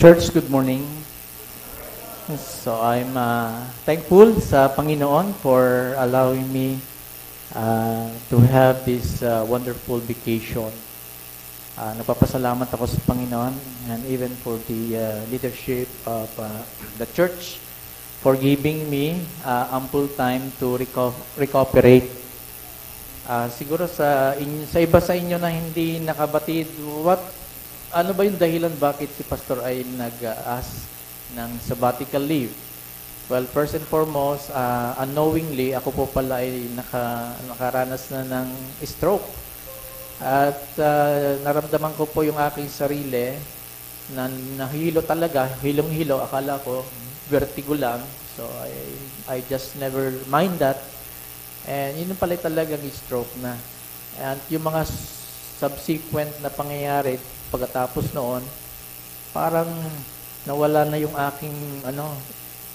Church, good morning. So I'm thankful sa Panginoon for allowing me to have this wonderful vacation. Nagpapasalamat ako sa Panginoon and even for the leadership of the church for giving me ample time to recuperate. Siguro sa iba sa inyo na hindi nakabatid, ano ba yung dahilan bakit si Pastor ay nag-ask ng sabbatical leave? Well, first and foremost, unknowingly, ako po pala ay nakaranas na ng stroke. At naramdaman ko po yung aking sarili na nahilo talaga, hilong-hilo. Akala ko, vertigo lang. So, I just never mind that. And yun pala talagang stroke na. And yung mga subsequent na pangyayari, pagkatapos noon, parang nawala na yung aking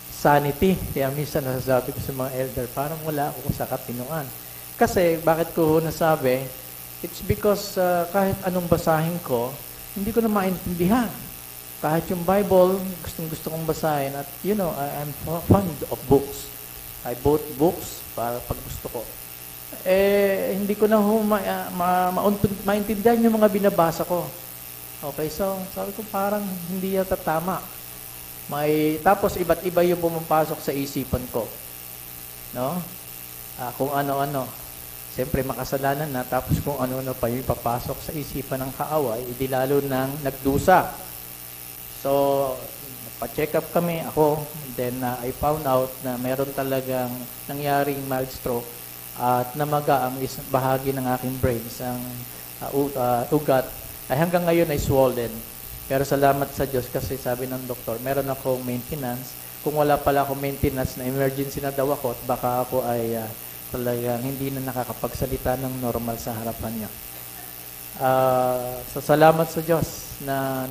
sanity. Kaya minsan nasasabi ko sa mga elder, parang wala ako sa katinuan. Kasi, bakit ko nasabi? It's because kahit anong basahin ko, hindi ko na maintindihan. Kahit yung Bible, gusto kong basahin. At I'm fond of books. I bought books para pag gusto ko. Hindi ko na maintindihan yung mga binabasa ko. Okay, so sabi ko parang hindi yata tama. Tapos iba't iba yung pumapasok sa isipan ko. No? Kung ano-ano. Siyempre makasalanan na, tapos kung ano-ano pa yung papasok sa isipan ng kaaway, hindi lalo nang nagdusa. So, pa-check up kami ako, then I found out na meron talagang nangyaring mild stroke at namaga ang isang bahagi ng aking brain, isang ugat, ay hanggang ngayon ay swollen. Pero salamat sa Diyos kasi sabi ng doktor, meron akong maintenance. Kung wala pala akong maintenance na emergency na daw ako, baka ako ay talagang hindi na nakakapagsalita ng normal sa harapan niya. So salamat sa Diyos na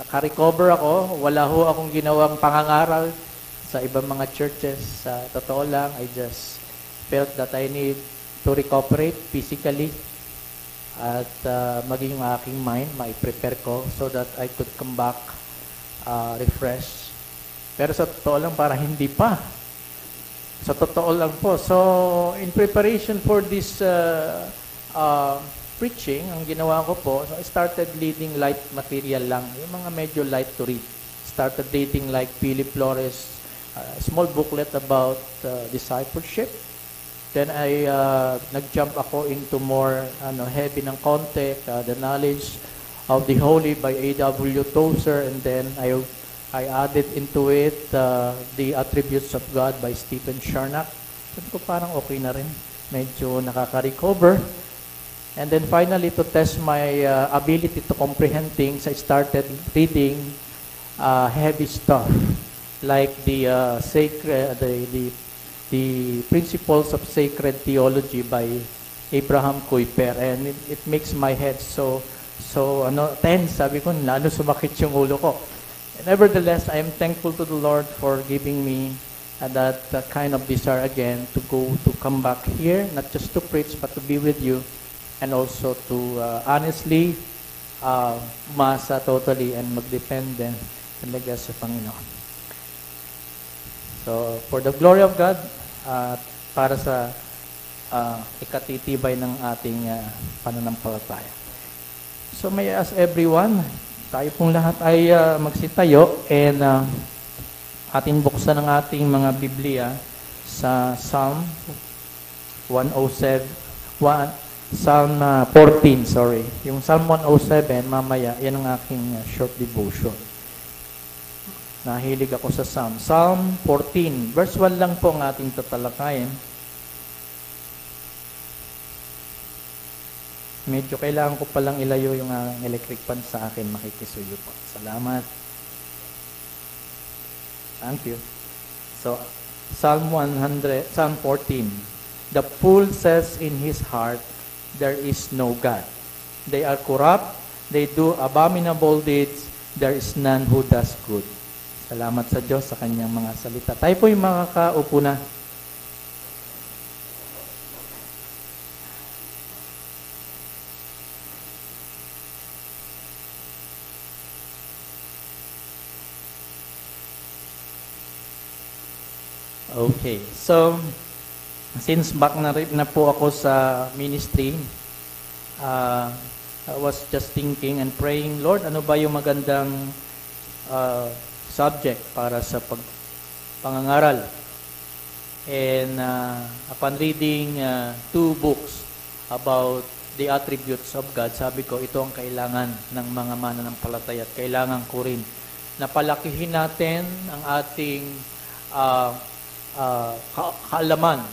naka-recover ako. Wala ho akong ginawang pangangaral sa ibang mga churches. Sa totoo lang, I just felt that I need to recuperate physically at maging yung aking mind, mai-prepare ko so that I could come back refreshed. Pero sa totoo lang, para hindi pa. Sa totoo lang po. So, in preparation for this preaching, ang ginawa ko po, so I started reading light material lang. Yung mga medyo light to read. Started reading like Philip Flores, small booklet about discipleship. Then I nag-jump ako into more heavy ng konti, the knowledge of the Holy by A.W. Tozer, and then I added into it the attributes of God by Stephen Charnock. Sabi ko parang okay na rin. Medyo nakaka-recover. And then finally, to test my ability to comprehend things, I started reading heavy stuff like the Principles of Sacred Theology by Abraham Kuyper, and it makes my head so tense. Sabi ko, lalo sumakit yung ulo ko. Nevertheless, I am thankful to the Lord for giving me that kind of desire again to come back here, not just to preach, but to be with you, and also to honestly umasa totally and magdepend talaga sa Panginoon. So, for the glory of God, para sa ikatitibay ng ating pananampalataya. So, may I ask everyone, tayo pong lahat ay magsitayo and ating buksan ang ating mga Biblia sa Psalm 14, sorry. Yung Psalm 107, mamaya, yan ang aking short devotion. Nahilig ako sa Psalm. Psalm 14, verse 1 lang po ang ating tatalakayin. Medyo kailangan ko palang ilayo yung electric fan sa akin. Makikisuyo po. Salamat. Thank you. So, Psalm 14. The fool says in his heart, there is no God. They are corrupt. They do abominable deeds. There is none who does good. Salamat sa Diyos sa kanyang mga salita. Tayo po yung makakaupo na. Okay. So, since back na po ako sa ministry, I was just thinking and praying, Lord, ano ba yung magandang subject para sa pangangaral? And upon reading two books about the attributes of God, sabi ko, ito ang kailangan ng mga mananampalataya at kailangan ko rin na palakihin natin ang ating kaalaman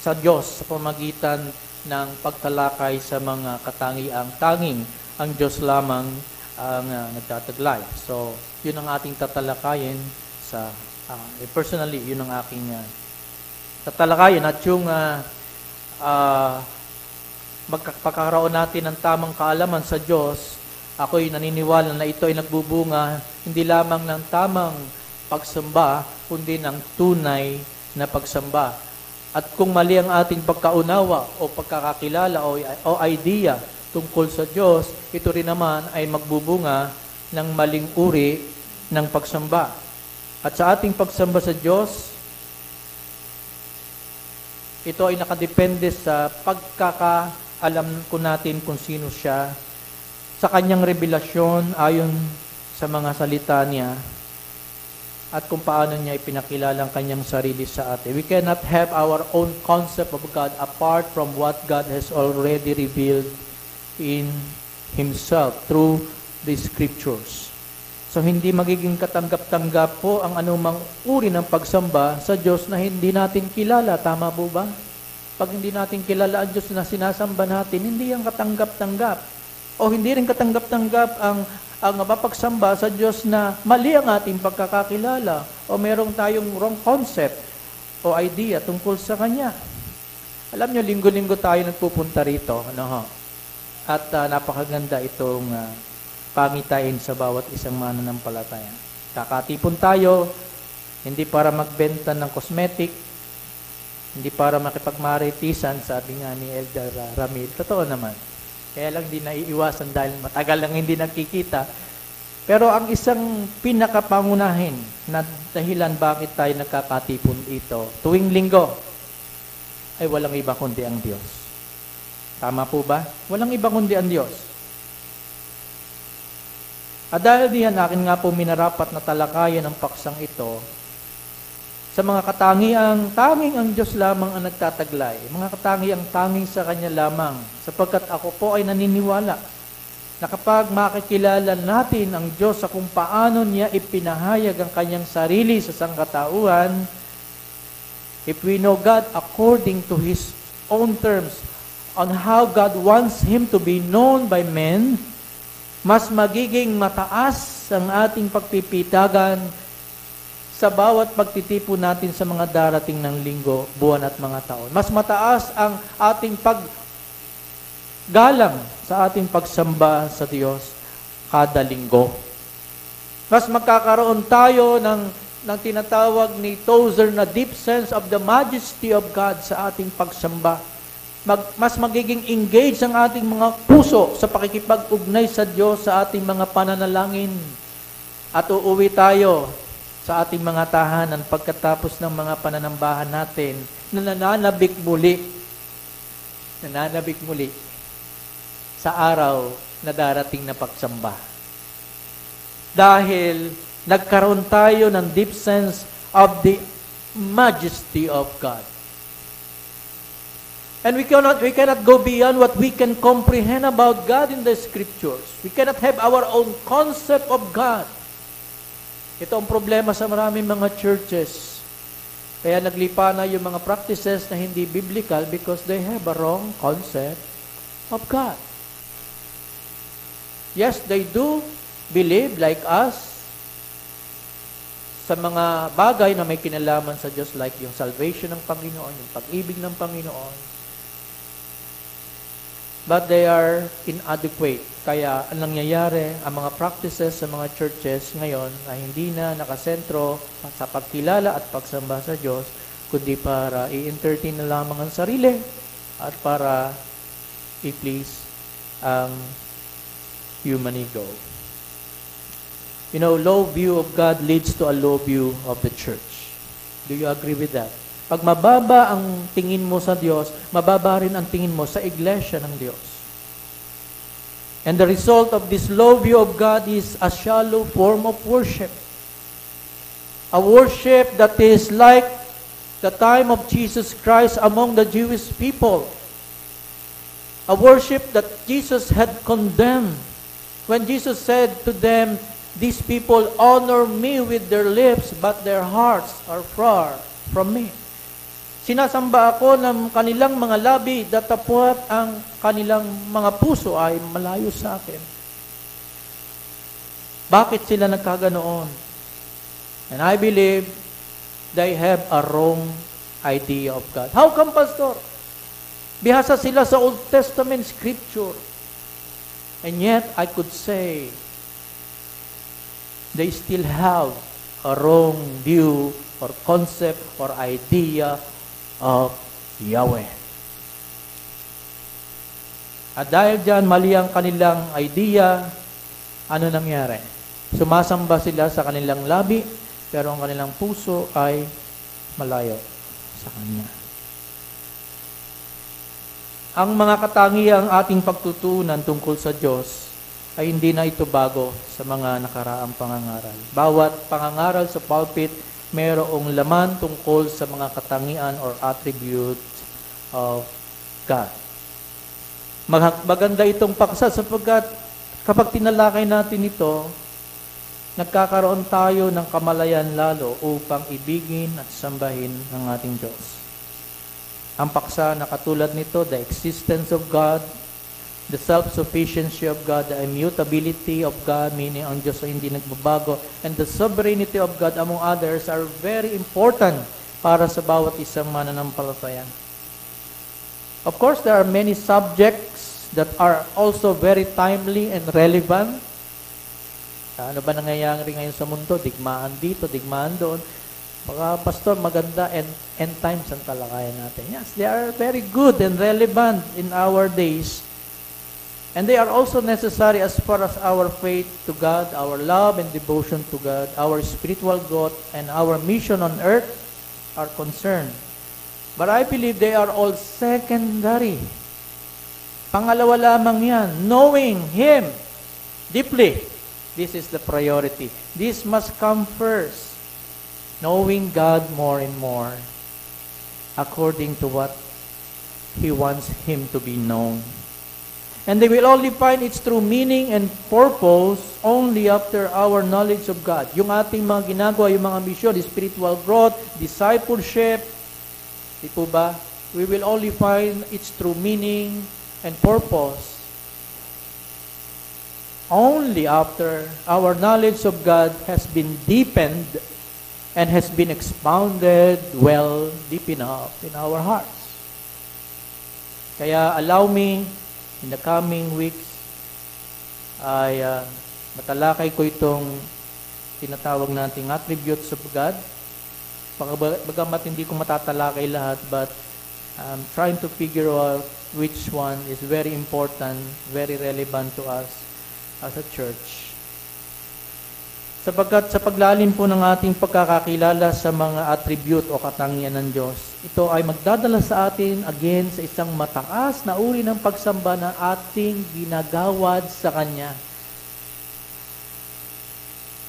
sa Diyos sa pamagitan ng pagtalakay sa mga katangiang tanging ang Diyos lamang ang nagtataglay. So, yun ang ating tatalakayin sa personally, yun ang aking tatalakayin at yung magkakaroon natin ng tamang kaalaman sa Diyos. Ako'y naniniwala na ito ay nagbubunga hindi lamang ng tamang pagsamba, kundi ng tunay na pagsamba. At kung mali ang ating pagkaunawa o pagkakakilala o idea tungkol sa Diyos, ito rin naman ay magbubunga ng maling uri ng pagsamba. At sa ating pagsamba sa Diyos, ito ay nakadepende sa pagkakaalam ko natin kung sino siya, sa kanyang revelasyon ayon sa mga salita niya, at kung paano niya ipinakilala ang kanyang sarili sa atin. We cannot have our own concept of God apart from what God has already revealed in Himself through the Scriptures. So, hindi magiging katanggap-tanggap po ang anumang uri ng pagsamba sa Diyos na hindi natin kilala. Tama po ba? Pag hindi natin kilala ang Diyos na sinasamba natin, hindi yan katanggap-tanggap. O hindi rin katanggap-tanggap ang mapagsamba sa Diyos na mali ang ating pagkakakilala o merong tayong wrong concept o idea tungkol sa Kanya. Alam nyo, linggo-linggo tayo nagpupunta rito. At napakaganda itong pangitain sa bawat isang mananampalataya. Kakatipon tayo, hindi para magbenta ng cosmetic, hindi para makipagmaritisan, sabi nga ni Elder Ramil. Totoo naman. Kaya lang di naiiwasan dahil matagal lang hindi nagkikita. Pero ang isang pinakapangunahin na dahilan bakit tayo nagkakatipon ito, tuwing linggo, ay walang iba kundi ang Diyos. Tama po ba? Walang iba kundi ang Diyos. At dahil diyan, akin nga po minarapat na talakayan ang paksang ito sa mga katangiang tanging ang Diyos lamang ang nagtataglay. Mga katangiang tanging sa Kanya lamang. Sapagkat ako po ay naniniwala na kapag makikilala natin ang Diyos sa kung paano niya ipinahayag ang Kanyang sarili sa sangkatauhan, if we know God according to His own terms, on how God wants Him to be known by men, mas magiging mataas ang ating pagpipitagan sa bawat pagtitipo natin sa mga darating ng linggo, buwan at mga taon. Mas mataas ang ating paggalang sa ating pagsamba sa Diyos kada linggo. Mas magkakaroon tayo ng tinatawag ni Tozer na deep sense of the majesty of God sa ating pagsamba. Mas magiging engaged ang ating mga puso sa pakikipag-ugnay sa Diyos sa ating mga pananalangin. At uuwi tayo sa ating mga tahanan pagkatapos ng mga pananambahan natin na nananabik muli sa araw na darating na pagsamba. Dahil nagkaroon tayo ng deep sense of the majesty of God. And we cannot go beyond what we can comprehend about God in the Scriptures. We cannot have our own concept of God. Ito ang problema sa maraming mga churches. Kaya naglipa na yung mga practices na hindi biblical because they have a wrong concept of God. Yes, they do believe like us sa mga bagay na may kinalaman sa Diyos like yung salvation ng Panginoon, yung pag-ibig ng Panginoon. But they are inadequate. Kaya ang nangyayari, ang mga practices sa mga churches ngayon ay hindi na nakasentro sa pagkilala at pagsamba sa Diyos, kundi para i-entertain na lamang ang sarili at para i-please ang human ego. You know, low view of God leads to a low view of the church. Do you agree with that? Pag mababa ang tingin mo sa Diyos, mababa rin ang tingin mo sa iglesia ng Diyos. And the result of this low view of God is a shallow form of worship. A worship that is like the time of Jesus Christ among the Jewish people. A worship that Jesus had condemned. When Jesus said to them, "These people honor me with their lips, but their hearts are far from me." Sinasamba ako ng kanilang mga labi, datapwat ang kanilang mga puso ay malayo sa akin. Bakit sila nagkaganoon? And I believe they have a wrong idea of God. How come, Pastor? Bihasa sila sa Old Testament scripture. And yet, I could say, they still have a wrong view or concept or idea of Yahweh. At dahil dyan, mali ang kanilang idea, ano nangyari? Sumasamba sila sa kanilang labi, pero ang kanilang puso ay malayo sa Kanya. Ang mga katangiang ating pagtutunan tungkol sa Diyos ay hindi na ito bago sa mga nakaraang pangangaral. Bawat pangangaral sa pulpit, mayroong laman tungkol sa mga katangian or attributes of God. Maganda itong paksa sapagkat kapag tinalakay natin ito, nagkakaroon tayo ng kamalayan lalo upang ibigin at sambahin ang ating Diyos. Ang paksa na katulad nito, the existence of God, the self-sufficiency of God, the immutability of God, meaning ang Diyos ay hindi nagbabago, and the sovereignty of God, among others, are very important para sa bawat isang mananampalataya. Of course, there are many subjects that are also very timely and relevant. Ano ba nangyayari ngayon sa mundo? Digmaan dito, digmaan doon. Pastor, maganda end times ang talakayan natin. Yes, they are very good and relevant in our days. And they are also necessary as far as our faith to God, our love and devotion to God, our spiritual growth, and our mission on earth are concerned. But I believe they are all secondary. Pangalawa lamang yan. Knowing Him deeply. This is the priority. This must come first. Knowing God more and more according to what He wants Him to be known. And they will only find its true meaning and purpose only after our knowledge of God. Yung ating mga ginagawa, yung mga mission, spiritual growth, discipleship, di po ba? We will only find its true meaning and purpose only after our knowledge of God has been deepened and has been expounded well deep enough in our hearts. Kaya allow me in the coming weeks ay matalakay ko itong tinatawag nating attributes of God. Bagamat hindi ko matatalakay lahat, but I'm trying to figure out which one is very important, very relevant to us as a church. Sapagkat sa paglalim po ng ating pagkakakilala sa mga attribute o katangian ng Diyos, ito ay magdadala sa atin again sa isang mataas na uri ng pagsamba na ating ginagawad sa Kanya.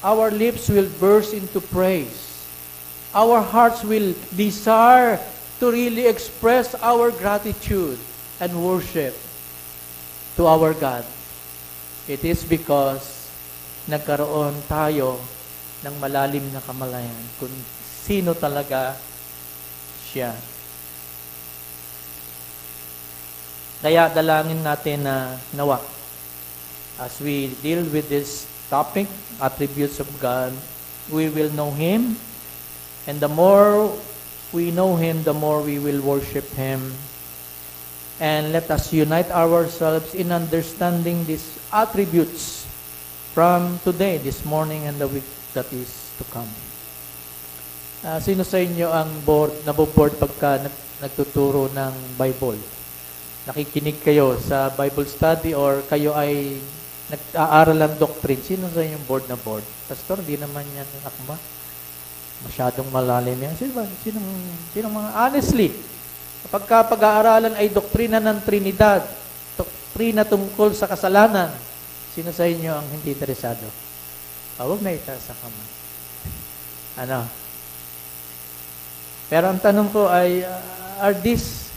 Our lips will burst into praise. Our hearts will desire to really express our gratitude and worship to our God. It is because nagkaroon tayo ng malalim na kamalayan kung sino talaga siya. Kaya dalangin natin na nawa as we deal with this topic, attributes of God, we will know Him, and the more we know Him, the more we will worship Him. And let us unite ourselves in understanding these attributes from today, this morning, and the week that is to come. Sino sa inyo ang naboboard pagka nagtuturo ng Bible? Nakikinig kayo sa Bible study or kayo ay nag-aaral ng doctrine? Sino sa inyo board na board? Pastor, di naman yan akma. Masyadong malalim yan. Sinong mga, honestly, kapag pag-aaralan ay doktrina ng Trinidad, doktrina tungkol sa kasalanan, sino sa inyo ang hindi interesado? Huwag na itaas sa kamay. Ano? Pero ang tanong ko ay, are these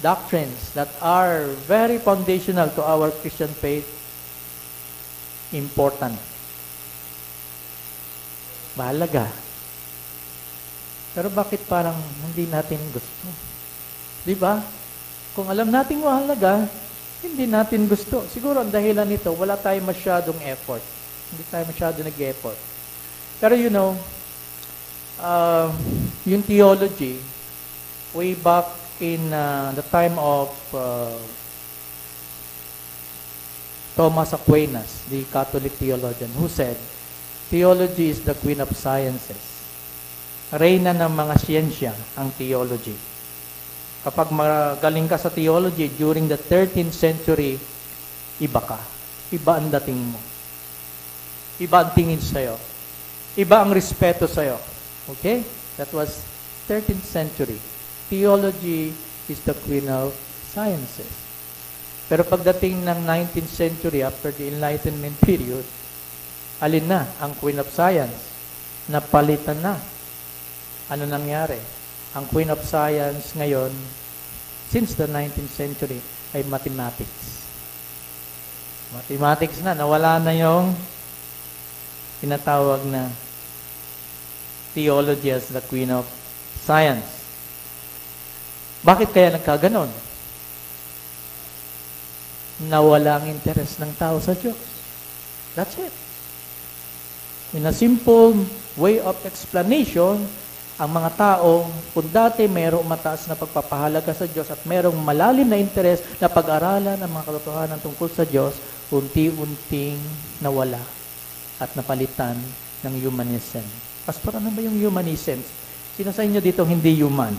doctrines that are very foundational to our Christian faith important? Mahalaga. Pero bakit parang hindi natin gusto? Di ba? Kung alam natin mahalaga, hindi natin gusto. Siguro ang dahilan nito, wala tayong masyadong effort. Hindi tayo masyado nag-effort. Pero yung theology, way back in the time of Thomas Aquinas, the Catholic theologian, who said, theology is the queen of sciences. Reyna ng mga siyensya ang theology. Kapag magaling ka sa theology during the 13th century, iba ka. Iba ang dating mo. Iba ang tingin sa'yo. Iba ang respeto sa'yo. Okay? That was 13th century. Theology is the queen of sciences. Pero pagdating ng 19th century, after the Enlightenment period, alin na ang queen of science? Napalitan na. Ano nangyari? Ang queen of science ngayon, since the 19th century, ay mathematics. Mathematics na. Nawala na yung tinatawag na theology as the queen of science. Bakit kaya nagkaganon? Nawala ang interest ng tao sa Diyos. That's it. In a simple way of explanation, ang mga tao, kung dati mayroong mataas na pagpapahalaga sa Diyos at mayroong malalim na interes na pag-aralan ang mga katotohanan tungkol sa Diyos, unti-unting nawala at napalitan ng humanism. Pastor, ano ba yung humanism? Sino sa inyo dito hindi human?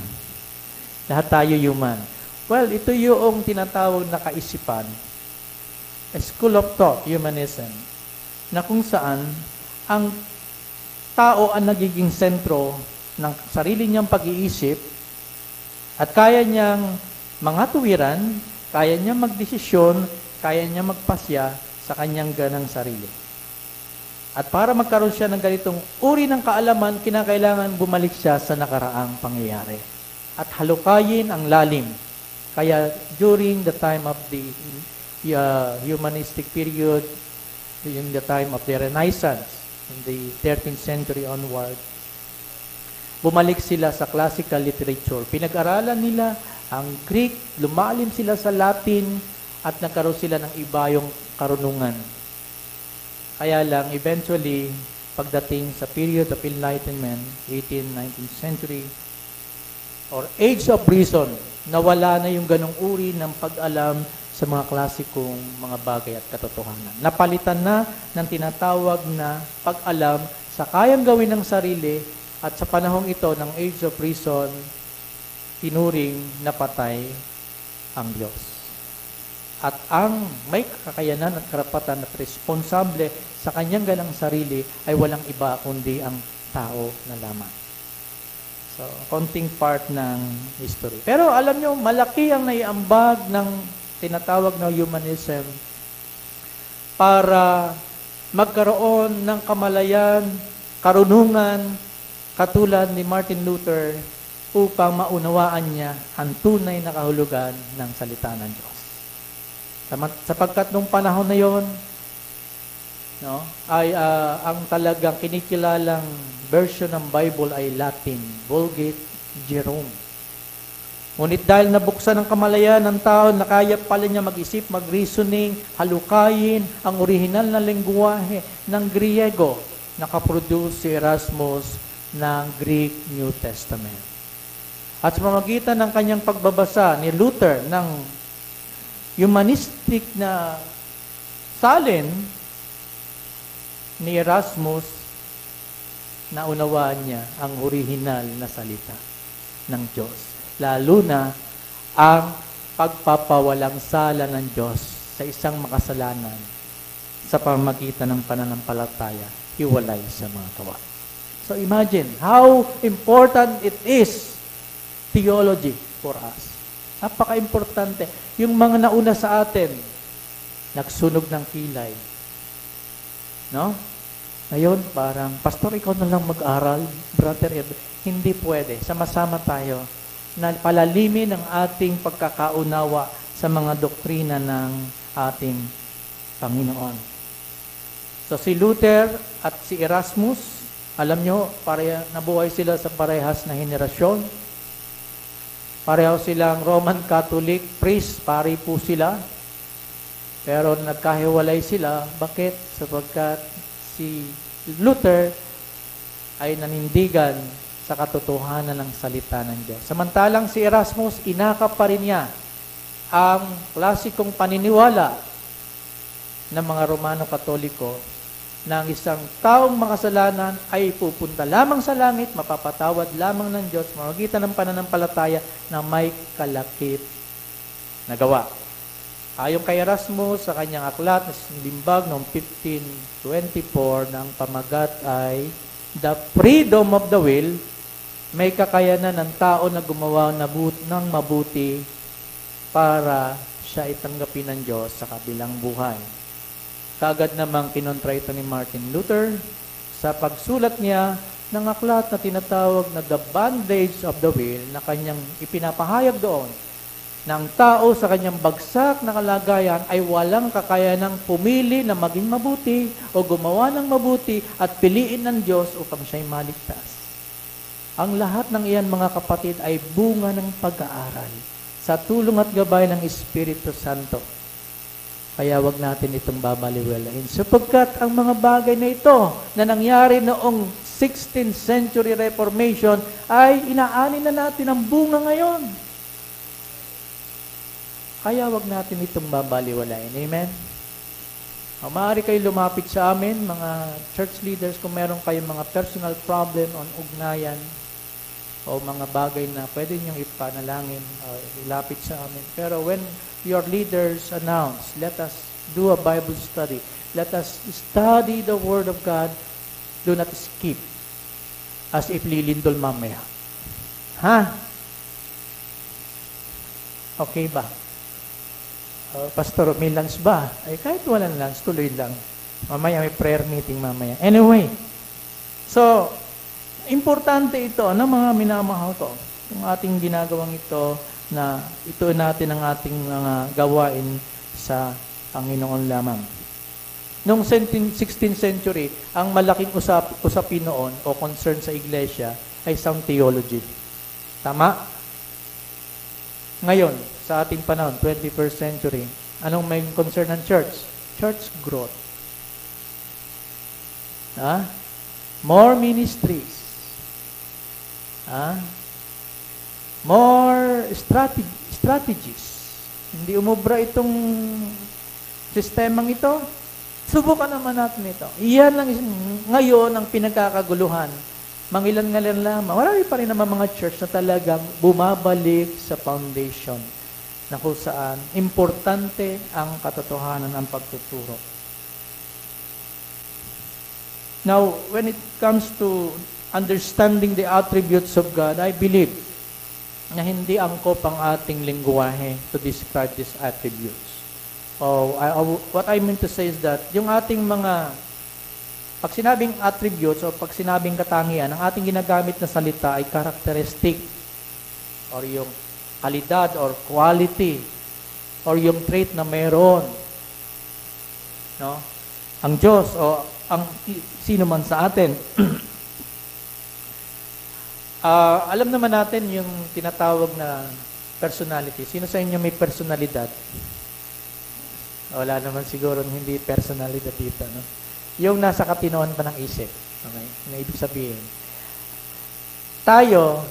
Lahat tayo human. Well, ito yung tinatawag na kaisipan, a school of thought, humanism, na kung saan ang tao ang nagiging sentro ng sarili niyang pag-iisip at kaya niyang mangatuwiran, kaya niyang magdesisyon, kaya niyang magpasya sa kanyang ganang sarili. At para magkaroon siya ng ganitong uri ng kaalaman, kinakailangan bumalik siya sa nakaraang pangyayari at halukayin ang lalim. Kaya during the time of the humanistic period, during the time of the Renaissance, in the 13th century onward, bumalik sila sa classical literature. Pinag-aralan nila ang Greek, lumalim sila sa Latin, at nagkaroon sila ng iba yung karunungan. Kaya lang, eventually, pagdating sa period of Enlightenment, 18th, 19th century, or Age of Reason, nawala na yung ganong uri ng pag-alam sa mga klasikong mga bagay at katotohanan. Napalitan na ng tinatawag na pag-alam sa kayang gawin ng sarili. At sa panahong ito ng Age of Reason, tinuring na patay ang Diyos. At ang may kakayanan at karapatan at responsable sa kanyang ganang sarili ay walang iba kundi ang tao na lamang. So, konting part ng history. Pero alam nyo, malaki ang naiambag ng tinatawag na humanism para magkaroon ng kamalayan, karunungan, katulad ni Martin Luther, upang maunawaan niya ang tunay na kahulugan ng salita ng Diyos. Sapagkat nung panahon na yon, ay ang talagang kinikilalang version ng Bible ay Latin, Vulgate Jerome. Ngunit dahil nabuksan ang kamalayan ng tao, nakaya pala niya mag-isip, mag-reasoning, halukayin ang orihinal na lengguwahe ng Griego, nakaproduce si Erasmus ng Greek New Testament. At sa pamamagitan ng kanyang pagbabasa ni Luther ng humanistic na salin ni Erasmus, naunawaan niya ang orihinal na salita ng Diyos. Lalo na ang pagpapawalang sala ng Diyos sa isang makasalanan sa pamamagitan ng pananampalataya, hiwalay sa mga gawa. So imagine how important it is, theology for us. Napaka-importante. Yung mga nauna sa atin, nagsunog ng kilay. No? Ngayon, parang, Pastor, ikaw na lang mag-aral, Brother Ed. Hindi pwede. Sama-sama tayo na palalimin ang ating pagkakaunawa sa mga doktrina ng ating Panginoon. So si Luther at si Erasmus, alam nyo, nabuhay sila sa parehas na henerasyon. Pareho silang Roman Catholic priest, pari po sila. Pero nagkahiwalay sila. Bakit? Sapagkat si Luther ay nanindigan sa katotohanan ng salita ng Diyos. Samantalang si Erasmus, inakap pa rin niya ang klasikong paniniwala ng mga Romano Katoliko na ang isang taong makasalanan ay pupunta lamang sa langit, mapapatawad lamang ng Diyos, mamagitan ng pananampalataya na may kalakip na gawa. Ayon kay Erasmus, sa kanyang aklat na limbag noong 1524, na ang pamagat ay the freedom of the will, may kakayanan ng tao na gumawa ng mabuti para siya itanggapin ng Diyos sa kabilang buhay. Kaagad namang kinontra ito ni Martin Luther sa pagsulat niya ng aklat na tinatawag na The Bondage of the Will, na kanyang ipinapahayag doon na ang tao sa kanyang bagsak na kalagayan ay walang kakayanang pumili na maging mabuti o gumawa ng mabuti at piliin ng Diyos upang siya'y maligtas. Ang lahat ng iyan, mga kapatid, ay bunga ng pag-aaral sa tulong at gabay ng Espiritu Santo. Kaya wag natin itong babaliwalain. Sapagkat ang mga bagay na ito na nangyari noong 16th century Reformation ay inaani na natin ang bunga ngayon. Kaya wag natin itong babaliwalain. Amen? Maaari kayo lumapit sa amin, mga church leaders, kung meron kayong mga personal problem on ugnayan o mga bagay na pwede niyong ipanalangin o ilapit sa amin. Pero when your leaders announce, let us do a Bible study. Let us study the Word of God. Do not skip as if lilindol mamaya. Ha? Okay ba? Pastor, may lunch ba? Ay, kahit walang lunch, tuloy lang. Mamaya may prayer meeting mamaya. Anyway, so, importante ito, mga minamahal ko, yung ating ginagawang ito, na ito natin ang ating mga gawain sa Panginoon lamang. Noong 16th century, ang malaking usapin noon o concern sa iglesia ay sound theology. Tama? Ngayon, sa ating panahon, 21st century, anong may concern ng church? Church growth. More ministries. More strategies. Hindi umubra itong sistemang ito. Subukan naman natin ito. Iyan lang ngayon ang pinagkakaguluhan. Mangilan-ngalan lamang. Marami pa rin naman mga church na talagang bumabalik sa foundation na kung saan importante ang katotohanan ng pagtuturo. Now, when it comes to understanding the attributes of God, I believe na hindi angkop ang ating lingwahe to describe these attributes. What I mean to say is that yung ating mga, pag sinabing attributes o pag sinabing katangian, ang ating ginagamit na salita ay characteristic or yung kalidad or quality or yung trait na meron. No? Ang Diyos o ang sino man sa atin alam naman natin yung tinatawag na personality. Sino sa inyo may personalidad? Wala naman siguro hindi personalidad dito. No? Yung nasa katinoan pa ng isip. Okay? Na ibig sabihin. Tayo,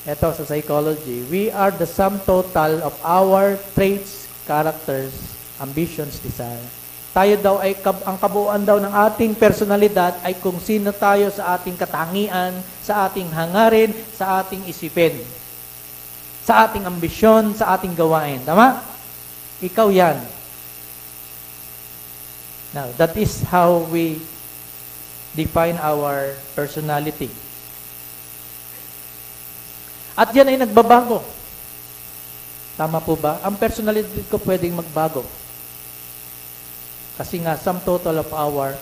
eto sa psychology, we are the sum total of our traits, characters, ambitions, desire. Tayo daw ay ang kabuuan daw ng ating personalidad ay kung sino tayo sa ating katangian, sa ating hangarin, sa ating isipin, sa ating ambisyon, sa ating gawain. Tama? Ikaw yan. Now, that is how we define our personality. At yan ay nagbabago. Tama po ba? Ang personality ko pwedeng magbago. Kasi nga, sum total of our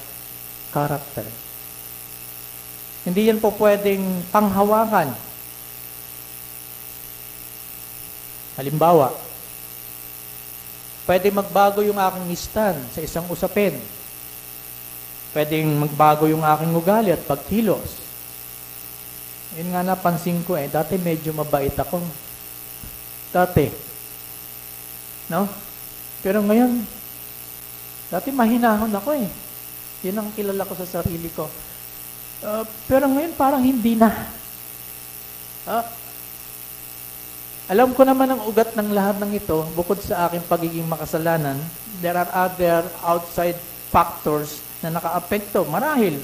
character. Hindi yan po pwedeng panghawakan. Halimbawa, pwede magbago yung aking stand sa isang usapin. Pwedeng magbago yung aking ugali at pagkilos. Yun nga napansin ko dati medyo mabait ako. Dati. No? Pero ngayon, dati mahinahon ako Yun ang kilala ko sa sarili ko. Pero ngayon parang hindi na. Alam ko naman ang ugat ng lahat ng ito, bukod sa aking pagiging makasalanan, there are other outside factors na naka-apekto. Marahil,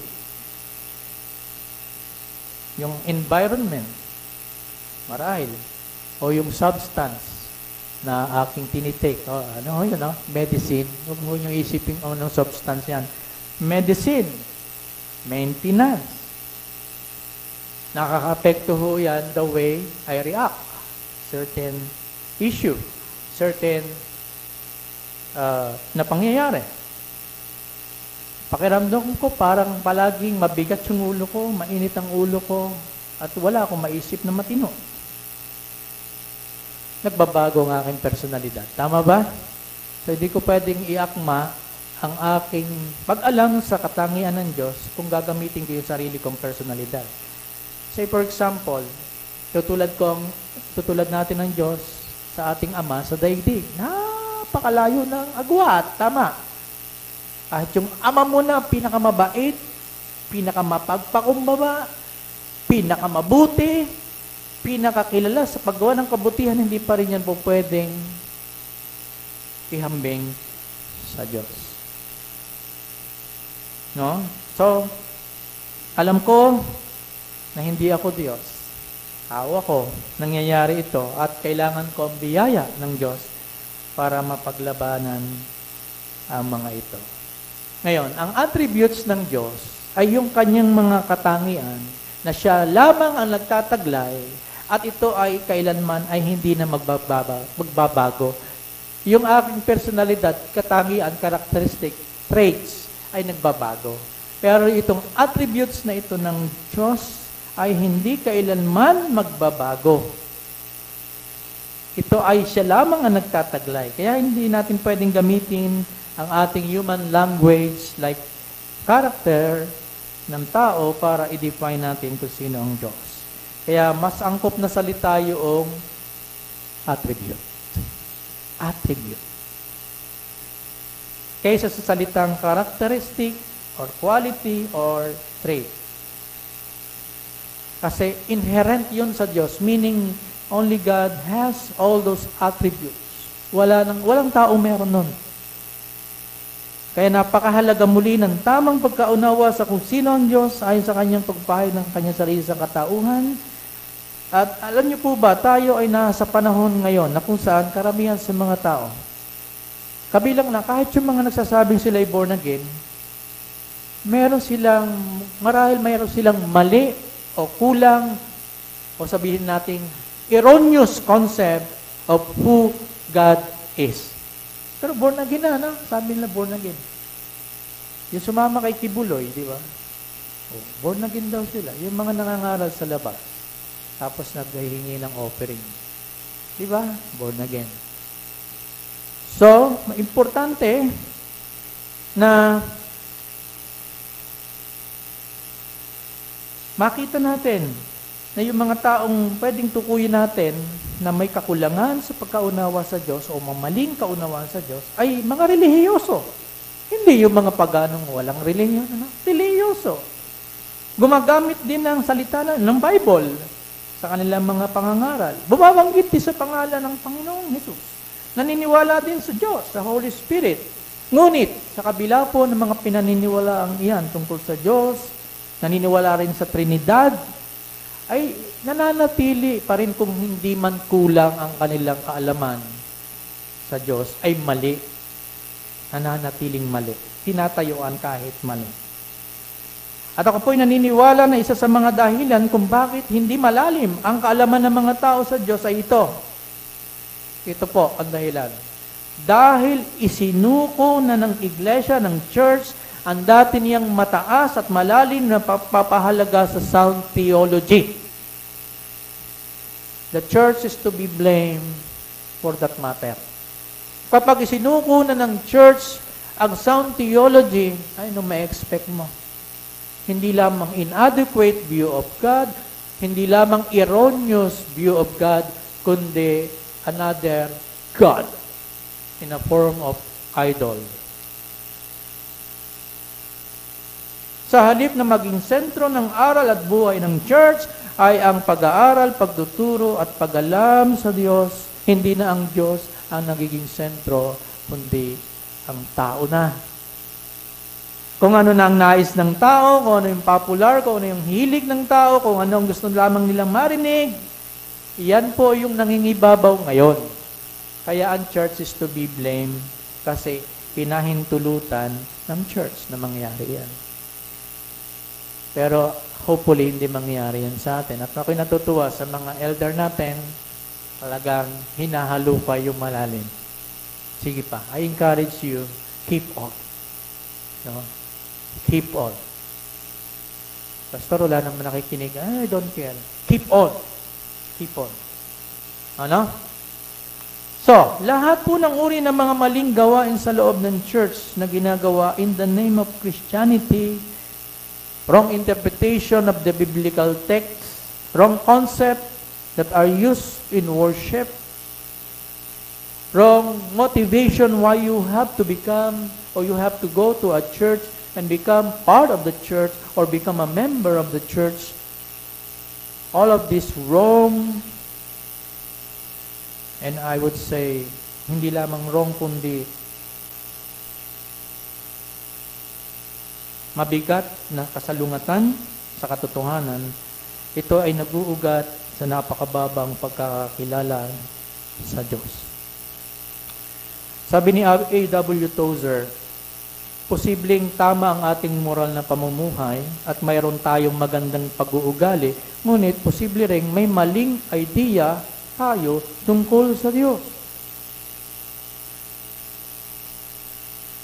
yung environment, marahil, o yung substance na aking tinitake. Medicine. Huwag mo yung isipin ng substance yan. Medicine, maintenance. Nakaka-apekto ho yan the way I react. Certain issue, certain na pangyayari. Pakiramdam ko parang palaging mabigat yung ulo ko, mainit ang ulo ko, at wala akong maisip na matino. Nagbabago ang aking personalidad. Tama ba? So, hindi ko pwedeng iakma ang aking pag-alam sa katangian ng Diyos kung gagamitin ko yung sarili kong personalidad. Say for example, tutulad natin ng Diyos sa ating Ama sa daigdig. Napakalayo ng agwat. Tama. At yung Ama mo na pinakamabait, pinakamapagpakumbaba, pinakamabuti, pinakakilala sa paggawa ng kabutihan, hindi pa rin yan po pwedeng ihambing sa Diyos. No? So, alam ko na hindi ako Diyos. Awa ko, nangyayari ito at kailangan ko ang biyaya ng Diyos para mapaglabanan ang mga ito. Ngayon, ang attributes ng Diyos ay yung kanyang mga katangian na siya lamang ang nagtataglay at ito ay kailanman ay hindi na magbabago. Yung aking personalidad, katangian, characteristic, traits ay nagbabago. Pero itong attributes na ito ng Diyos ay hindi kailanman magbabago. Ito ay siya lamang ang nagtataglay. Kaya hindi natin pwedeng gamitin ang ating human language like character ng tao para i-define natin kung sino ang Diyos. Kaya mas angkop na salita yung attribute. Attribute. Kaysa sa salitang characteristic or quality or trait. Kasi inherent yun sa Diyos, meaning only God has all those attributes. Walang tao meron nun. Kaya napakahalaga muli ng tamang pagkaunawa sa kung sino ang Diyos ayon sa kanyang pagpahayag ng kanyang sarili sa katauhan. At alam niyo po ba, tayo ay nasa panahon ngayon na kung saan karamihan sa mga tao, kabilang na kahit yung mga nagsasabing sila ay born again, marahil mayroon silang mali o kulang o sabihin nating erroneous concept of who God is. Pero born again na, sabi nila born again. Yung sumama kay Kibuloy, di ba? Born again daw sila. Yung mga nangangaral sa labas. Tapos naghihingi ng offering. Di ba? Born again. So, importante na makita natin na yung mga taong pwedeng tukuyin natin na may kakulangan sa pagkaunawa sa Diyos o mamaling kaunawaan sa Diyos ay mga relihiyoso. Hindi yung mga paganong walang relihiyon. Relihiyoso. Gumagamit din ng salita ng Bible sa kanilang mga pangangaral. Bumabanggit din sa pangalan ng Panginoong Hesus. Naniniwala din sa Diyos, sa Holy Spirit. Ngunit, sa kabila po ng mga pinaniniwalaang iyan tungkol sa Diyos, naniniwala rin sa Trinidad, ay nananatili pa rin kung hindi man kulang ang kanilang kaalaman sa Diyos, ay mali. Nananatiling mali. Tinatayuan kahit mali. At ako po'y naniniwala na isa sa mga dahilan kung bakit hindi malalim ang kaalaman ng mga tao sa Diyos ay ito. Ito po ang dahilan. Dahil isinuko na ng iglesia, ng church, ang dati niyang mataas at malalim na papahalaga sa sound theology. The church is to be blamed for that matter. Kapag isinuko na ng church ang sound theology, ay may expect mo. Hindi lamang inadequate view of God, hindi lamang erroneous view of God, kundi another God in a form of idol. Sa halip na maging sentro ng aral at buhay ng church ay ang pag-aaral, pagtuturo at pag-alam sa Diyos, hindi na ang Diyos ang nagiging sentro, kundi ang tao na. Kung ano na ang nais ng tao, kung ano yung popular, kung ano yung hilig ng tao, kung ano ang gusto lamang nilang marinig, yan po yung nangingibabaw ngayon. Kaya ang church is to be blamed kasi pinahintulutan ng church na mangyari yan. Pero hopefully hindi mangyari yan sa atin. At ako'y natutuwa sa mga elder natin, talagang hinahalukay yung malalim. Sige pa, I encourage you, keep on. No? Keep on. Pastor, wala naman nakikinig. I don't care. Keep on. Keep on. Ano? So, lahat po ng uri ng mga maling gawain sa loob ng church na ginagawa in the name of Christianity, wrong interpretation of the biblical text, wrong concept that are used in worship, wrong motivation why you have to become or you have to go to a church and become part of the church or become a member of the church. All of this wrong, and I would say, hindi lamang wrong kundi mabigat na kasalungatan sa katotohanan. Ito ay nag-uugat sa napakababang pagkakakilala sa Diyos. Sabi ni A.W. Tozer, posibleng tama ang ating moral na pamumuhay at mayroon tayong magandang pag-uugali, ngunit posible ring may maling idea tayo tungkol sa Diyos.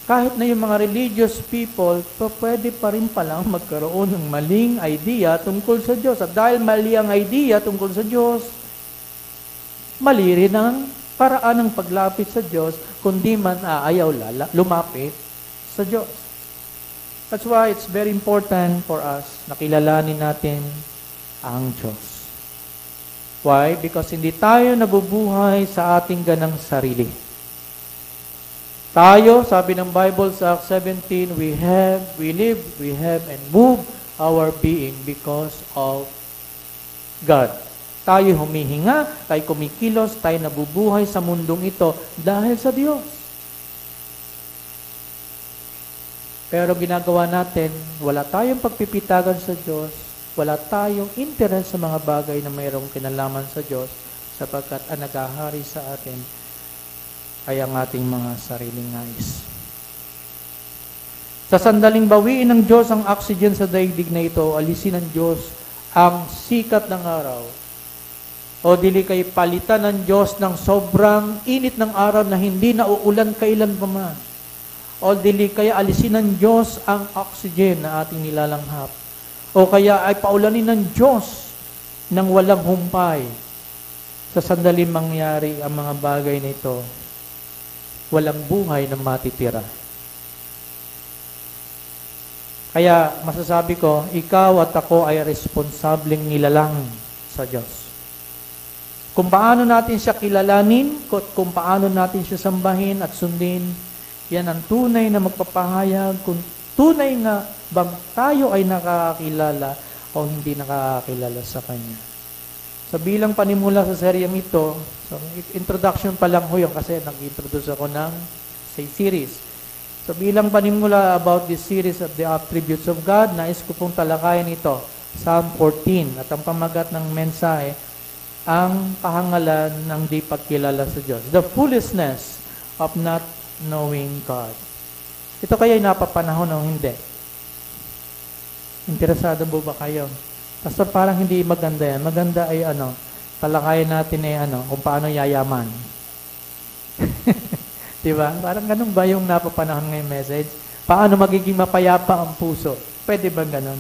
Kahit na yung mga religious people, pwede pa rin palang magkaroon ng maling idea tungkol sa Diyos. At dahil mali ang idea tungkol sa Diyos, mali rin ang paraan ng paglapit sa Diyos, kundi man ayaw lumapit sa Diyos. That's why it's very important for us na kilalanin natin ang Diyos. Why? Because hindi tayo nabubuhay sa ating ganang sarili. Tayo, sabi ng Bible sa Acts 17, we live, we have, and move our being because of God. Tayo humihinga, tayo kumikilos, tayo nabubuhay sa mundong ito dahil sa Diyos. Pero ginagawa natin, wala tayong pagpipitagan sa Diyos, wala tayong interest sa mga bagay na mayroong kinalaman sa Diyos, sapagkat ang naghahari sa atin ay ang ating mga sariling nais. Sa sandaling bawiin ng Diyos ang oxygen sa daigdig na ito, alisin ng Diyos ang sikat ng araw. O dili kay palitan ng Diyos ng sobrang init ng araw na hindi na uulan kailan pa man. O dili kaya alisin ng Diyos ang oxygen na ating nilalanghap. O kaya ay paulanin ng Diyos ng walang humpay. Sa sandaling mangyari ang mga bagay na ito, walang buhay na matitira. Kaya masasabi ko, ikaw at ako ay responsableng nilalang sa Diyos. Kung paano natin siya kilalanin, kung paano natin siya sambahin at sundin, yan ang tunay na magpapahayag kung tunay na bang tayo ay nakakakilala o hindi nakakakilala sa Kanya. Sa bilang panimula sa seryeng ito, so introduction pa lang ho yun kasi nag-introduce ako ng series. So bilang panimula about this series of the attributes of God, nais ko pong talakayan ito, Psalm 14. At ang pamagat ng mensahe, ang kahangalan ng di pagkilala sa Diyos. The foolishness of not knowing God. Ito kaya ay napapanahon o hindi? Interesado po ba kayo? Pastor, parang hindi maganda yan. Maganda ay talakayan natin kung paano yayaman. Diba? Parang ganun ba yung napapanahon ngayong message? Paano magiging mapayapa ang puso? Pwede ba ganun?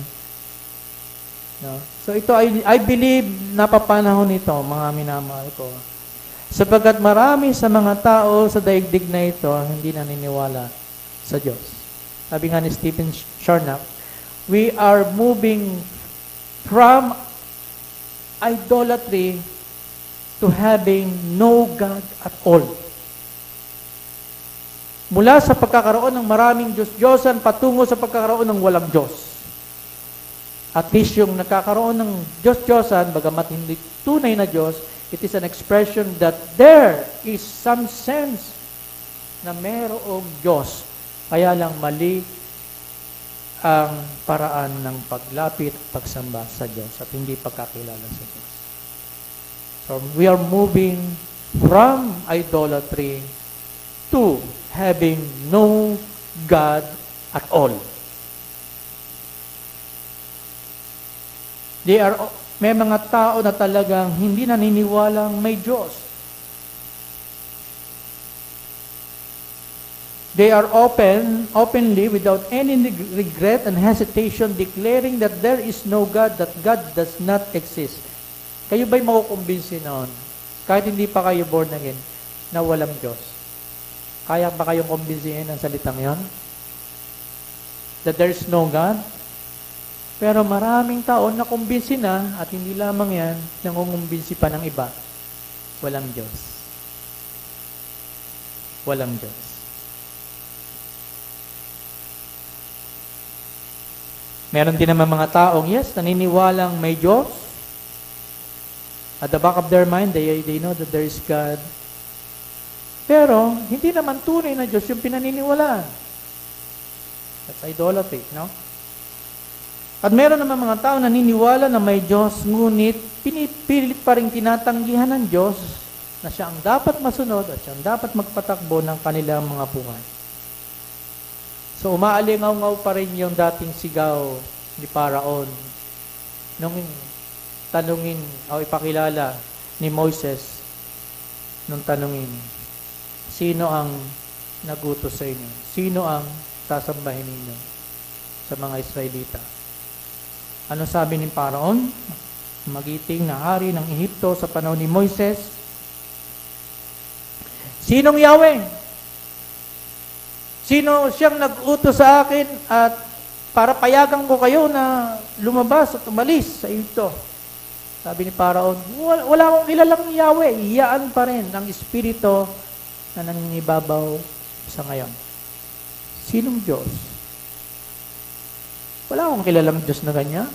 No? So ito, I believe napapanahon ito, mga minamahal ko. Sapagkat marami sa mga tao sa daigdig na ito hindi naniniwala sa Diyos. Sabi nga ni Stephen Charnock, we are moving from idolatry to having no God at all. Mula sa pagkakaroon ng maraming Diyos-Diyosan patungo sa pagkakaroon ng walang Diyos. At least yung nagkakaroon ng Diyos-Diyosan, bagamat hindi tunay na Diyos, it is an expression that there is some sense na mayroong Diyos. Kaya lang mali ang paraan ng paglapit at pagsamba sa Diyos at hindi pagkakilala sa Diyos. So we are moving from idolatry to having no God at all. May mga tao na talagang hindi naniniwalang may Diyos. They are openly, without any regret and hesitation, declaring that there is no God, that God does not exist. Kayo ba'y makukumbinsi noon, kahit hindi pa kayo born again, na walang Diyos? Kaya ba kayong kumbinsihin ang salitang yon? That there is no God? Pero maraming tao na kumbinsi na, at hindi lamang yan, nangungumbinsi pa ng iba, walang Diyos. Walang Diyos. Meron din naman mga taong, yes, naniniwalang may Diyos. At the back of their mind, they know that there is God. Pero, hindi naman tunay na Diyos yung pinaniniwalaan. That's idolatry, no? At meron naman mga tao naniniwala na may Diyos, ngunit pinipilit pa rin tinatanggihan ng Diyos na siya ang dapat masunod at siya ang dapat magpatakbo ng kanilang mga buhay. So umaalingaw-ngaw pa rin yung dating sigaw ni Paraon nung tanungin o ipakilala ni Moises nung tanungin, sino ang nagutos sa inyo? Sino ang sasambahin ninyo sa mga Israelita? Ano sabi ni Paraon? Magiting na hari ng Ehipto sa panahon ni Moises. Sinong Yahweh? Sino siyang nag-utos sa akin at para payagan ko kayo na lumabas at umalis sa Ehipto? Sabi ni Paraon, wala akong kilalang Yahweh. Iyaan pa rin ang espiritu na nangingibabaw sa ngayon. Sinong Diyos? Wala akong kilalang Diyos na ganyan.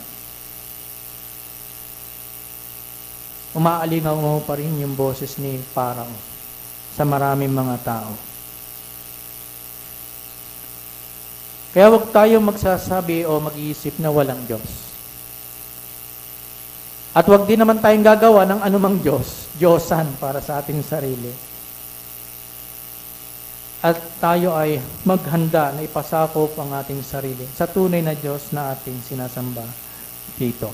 Umaalingaw mo pa rin yung boses ni Paraon sa maraming mga tao. Kaya huwag tayo magsasabi o mag-iisip na walang Diyos. At huwag din naman tayong gagawa ng anumang Diyos, Diyosan para sa ating sarili. At tayo ay maghanda na ipasakop ang ating sarili sa tunay na Diyos na ating sinasamba dito.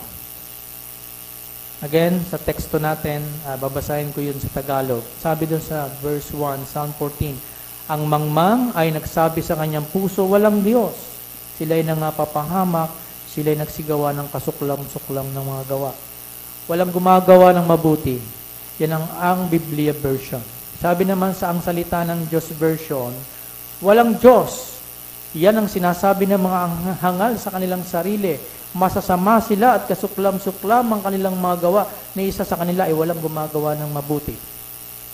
Again, sa teksto natin, babasahin ko yun sa Tagalog. Sabi doon sa verse 1, Psalm 14, ang mangmang ay nagsabi sa kanyang puso, walang Diyos. Sila'y nangapapahamak, sila'y nagsigawa ng kasuklam-suklam ng mga gawa. Walang gumagawa ng mabuti. Yan ang Biblia version. Sabi naman sa ang salita ng Diyos version, walang Diyos. Yan ang sinasabi ng mga hangal sa kanilang sarili. Masasama sila at kasuklam-suklam ang kanilang mga gawa na isa sa kanila ay walang gumagawa ng mabuti.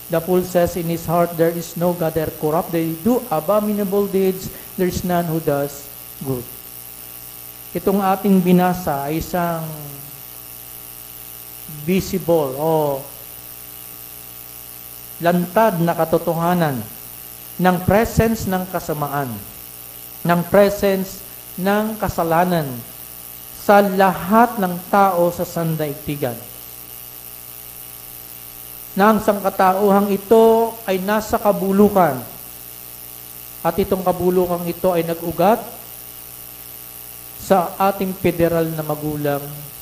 The fool says in his heart, there is no God, they are corrupt, they do abominable deeds, there is none who does good. Itong ating binasa ay isang visible o lantad na katotohanan ng presence ng kasamaan, ng presence ng kasalanan sa lahat ng tao sa sandaigdigan. Na ang sangkatauhang ito ay nasa kabulukan at itong kabulukan ito ay nag-ugat sa ating federal na magulang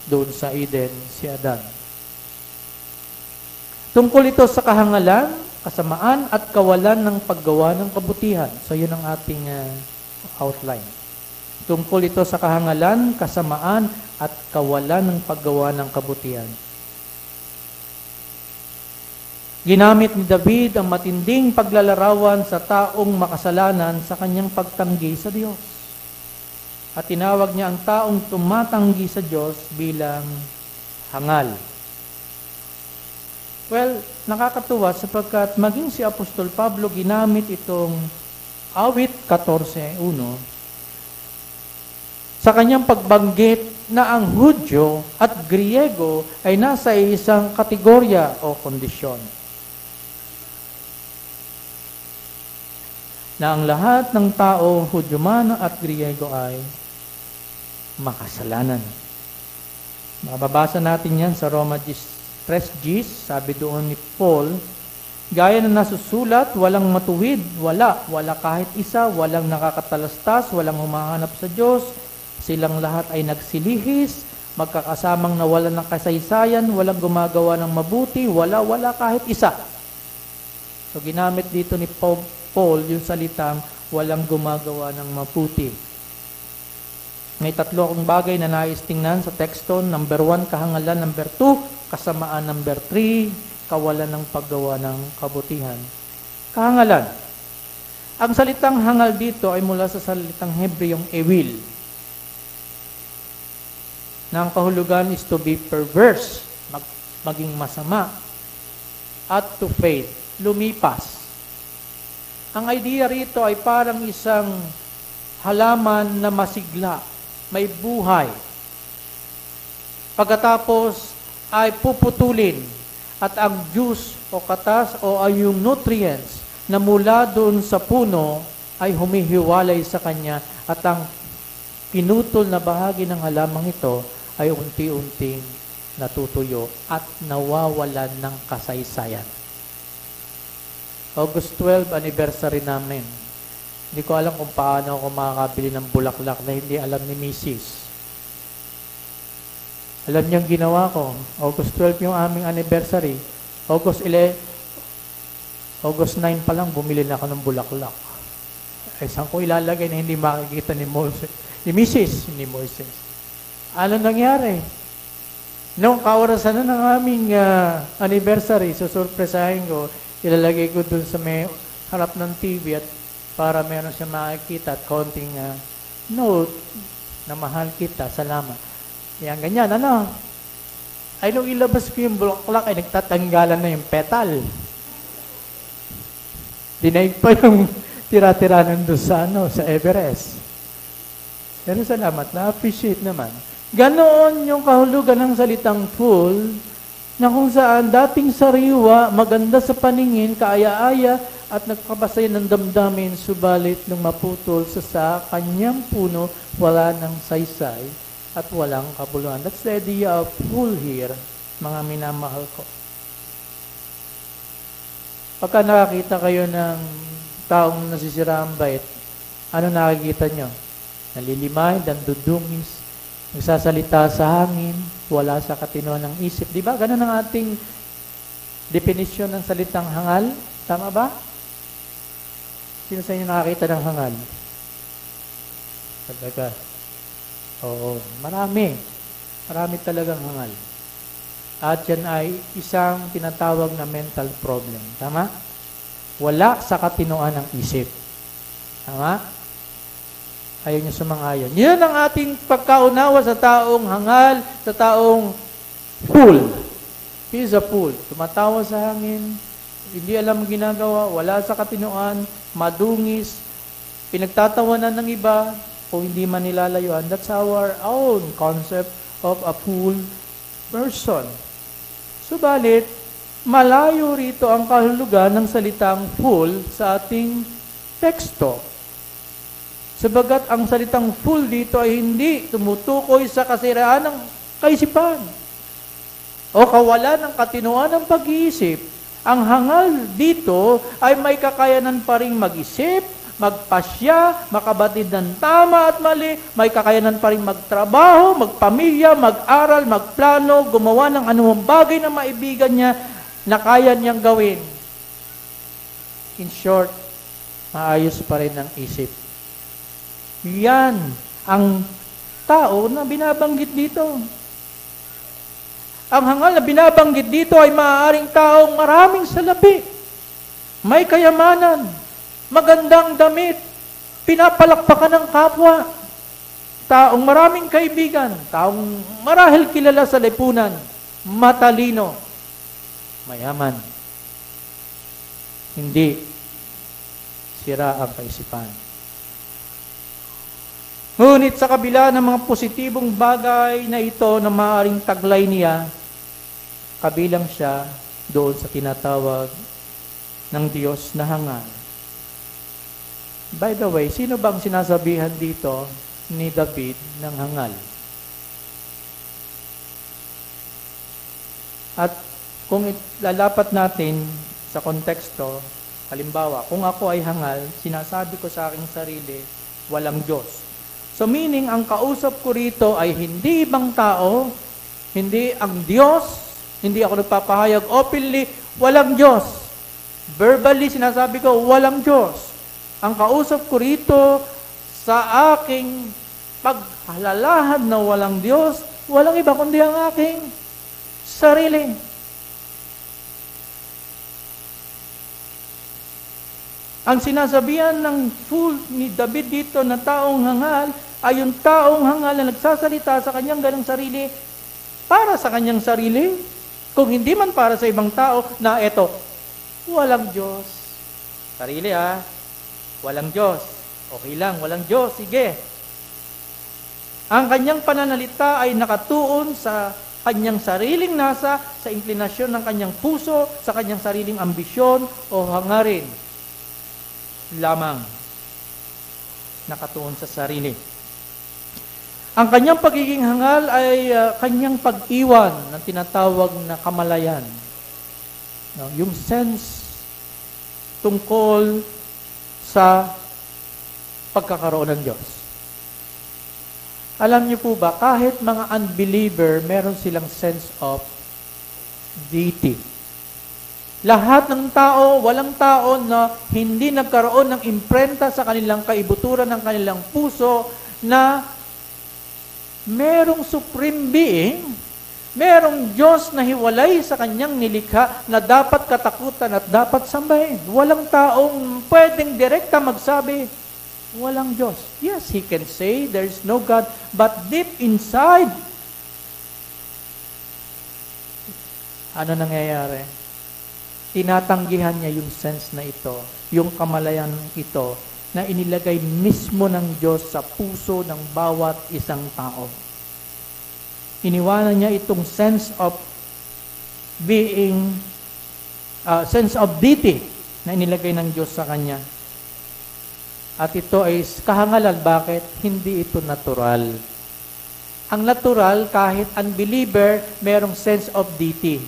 doon sa Eden, si Adan. Tungkol ito sa kahangalan, kasamaan at kawalan ng paggawa ng kabutihan. So yun ang ating outline. Tungkol ito sa kahangalan, kasamaan at kawalan ng paggawa ng kabutihan. Ginamit ni David ang matinding paglalarawan sa taong makasalanan sa kanyang pagtanggi sa Diyos. At tinawag niya ang taong tumatanggi sa Diyos bilang hangal. Well, nakakatuwa sapagkat maging si Apostol Pablo ginamit itong awit 14:1 sa kanyang pagbanggit na ang Hudyo at Griego ay nasa isang kategorya o kondisyon. Na ang lahat ng tao, Hudyo man at Griego ay makasalanan. Mababasa natin yan sa Roma 3:10, sabi doon ni Paul, gaya na nasusulat, walang matuwid, wala kahit isa, walang nakakatalastas, walang humahanap sa Diyos, silang lahat ay nagsilihis, magkakasamang nawalan ng kasaysayan, walang gumagawa ng mabuti, wala kahit isa. So ginamit dito ni Paul yung salitang walang gumagawa ng mabuti. May tatlo akong bagay na nais tingnan sa teksto. Number 1, kahangalan. Number 2, kasamaan. Number 3, kawalan ng paggawa ng kabutihan. Kahangalan. Ang salitang hangal dito ay mula sa salitang Hebreong ewil. Na ang kahulugan is to be perverse, maging masama, at to fade, lumipas. Ang idea rito ay parang isang halaman na masigla, may buhay. Pagkatapos ay puputulin at ang juice o katas o ay yung nutrients na mula doon sa puno ay humihiwalay sa kanya at ang pinutol na bahagi ng halamang ito ay unti-unting natutuyo at nawawalan ng kasaysayan. August 12, anniversary namin. Hindi ko alam kung paano ako makakabili ng bulaklak na hindi alam ni Mrs. Alam niyang ginawa ko. August 12 yung aming anniversary. August 9 pa lang, bumili na ako ng bulaklak. Ay, saan ko ilalagay na hindi makikita ni Moses? Ni Mrs. Ni Moses. Ano nangyari? Noong kaorasan na ng aming anniversary, susurpresahin ko, ilalagay ko dun sa may harap ng TV at para meron siya makikita at konting note na mahal kita, salamat. Yan, ganyan, ano? Ay, nung ilabas ko yung bulaklak, ay nagtatanggalan na yung petal. Dinaig pa yung tira-tira nandun sa Everest. Pero salamat, na-appreciate naman. Ganoon yung kahulugan ng salitang full, na kung saan dating sariwa, maganda sa paningin, kaaya-aya, at nagpapasaya ng damdamin, subalit nung maputol sa kanyang puno, wala ng saysay at walang kabuluhan. That's the idea of full here, mga minamahal ko. Pagka nakakita kayo ng taong nasisira ang bait, ano nakikita nyo? Nalilimay, dandudungis, nagsasalita sa hangin, wala sa katinoan ng isip. Di ba? Ganun ang ating definisyon ng salitang hangal. Tama ba? Sino sa inyo nakakita ng hangal? Talaga. Oo. Marami. Marami talagang hangal. At yan ay isang tinatawag na mental problem. Tama? Wala sa katinoan ng isip. Tama? Ayaw niya sumang-ayon. Yan ang ating pagkaunawa sa taong hangal, sa taong fool. He is a fool. Tumatawa sa hangin, hindi alam ang ginagawa, wala sa katinoan, madungis, pinagtatawanan ng iba, o hindi man nilalayuan. That's our own concept of a fool person. Subalit, malayo rito ang kahulugan ng salitang fool sa ating teksto. Sabagat ang salitang fool dito ay hindi tumutukoy sa kasiraan ng kaisipan o kawalan ng katinoan ng pag-iisip. Ang hangal dito ay may kakayanan pa ring mag-isip, magpasya, makabatid ng tama at mali, may kakayanan pa rin magtrabaho, magpamilya, mag-aral, magplano, gumawa ng anumang bagay na maibigan niya na kaya niyang gawin. In short, maayos pa rin ang isip. Yan ang tao na binabanggit dito. Ang hangal na binabanggit dito ay maaaring taong maraming salapi, may kayamanan, magandang damit, pinapalakpakan ng kapwa, taong maraming kaibigan, taong marahil kilala sa lipunan, matalino, mayaman. Hindi sira ang kaisipan. Ngunit sa kabila ng mga positibong bagay na ito na maaaring taglay niya, kabilang siya doon sa tinatawag ng Diyos na hangal. By the way, sino bang sinasabihan dito ni David ng hangal? At kung lalapat natin sa konteksto, halimbawa, kung ako ay hangal, sinasabi ko sa aking sarili, walang Diyos. So meaning, ang kausap ko rito ay hindi ibang tao, hindi ang Diyos, hindi ako nagpapahayag openly, walang Diyos. Verbally, sinasabi ko, walang Diyos. Ang kausap ko rito sa aking paghalalahan na walang Diyos, walang iba kundi ang aking sarili. Ang sinasabihan ng fool ni David dito na taong hangal ay yung taong hangal na nagsasalita sa kanyang ganang sarili para sa kanyang sarili. Kung hindi man para sa ibang tao na eto, walang Diyos. Sarili walang Diyos. Okay lang, walang Diyos, sige. Ang kanyang pananalita ay nakatuon sa kanyang sariling nasa, sa inklinasyon ng kanyang puso, sa kanyang sariling ambisyon o hangarin. Lamang nakatuon sa sarili. Ang kanyang pagiging hangal ay kanyang pag-iwan ng tinatawag na kamalayan. No, yung sense tungkol sa pagkakaroon ng Diyos. Alam niyo po ba, kahit mga unbeliever, meron silang sense of deity. Lahat ng tao, walang tao na hindi nagkaroon ng imprenta sa kanilang kaibuturan ng kanilang puso na merong supreme being, merong Diyos na hiwalay sa kanyang nilikha na dapat katakutan at dapat sambahin. Walang taong pwedeng direkta magsabi, walang Diyos. Yes, he can say there's no God, but deep inside, ano nangyayari? Tinatanggihan niya yung sense na ito, yung kamalayan ito, na inilagay mismo ng Diyos sa puso ng bawat isang tao. Iniwanan niya itong sense of being, sense of deity na inilagay ng Diyos sa kanya. At ito ay kahangalan. Bakit? Hindi ito natural. Ang natural, kahit unbeliever, merong sense of deity.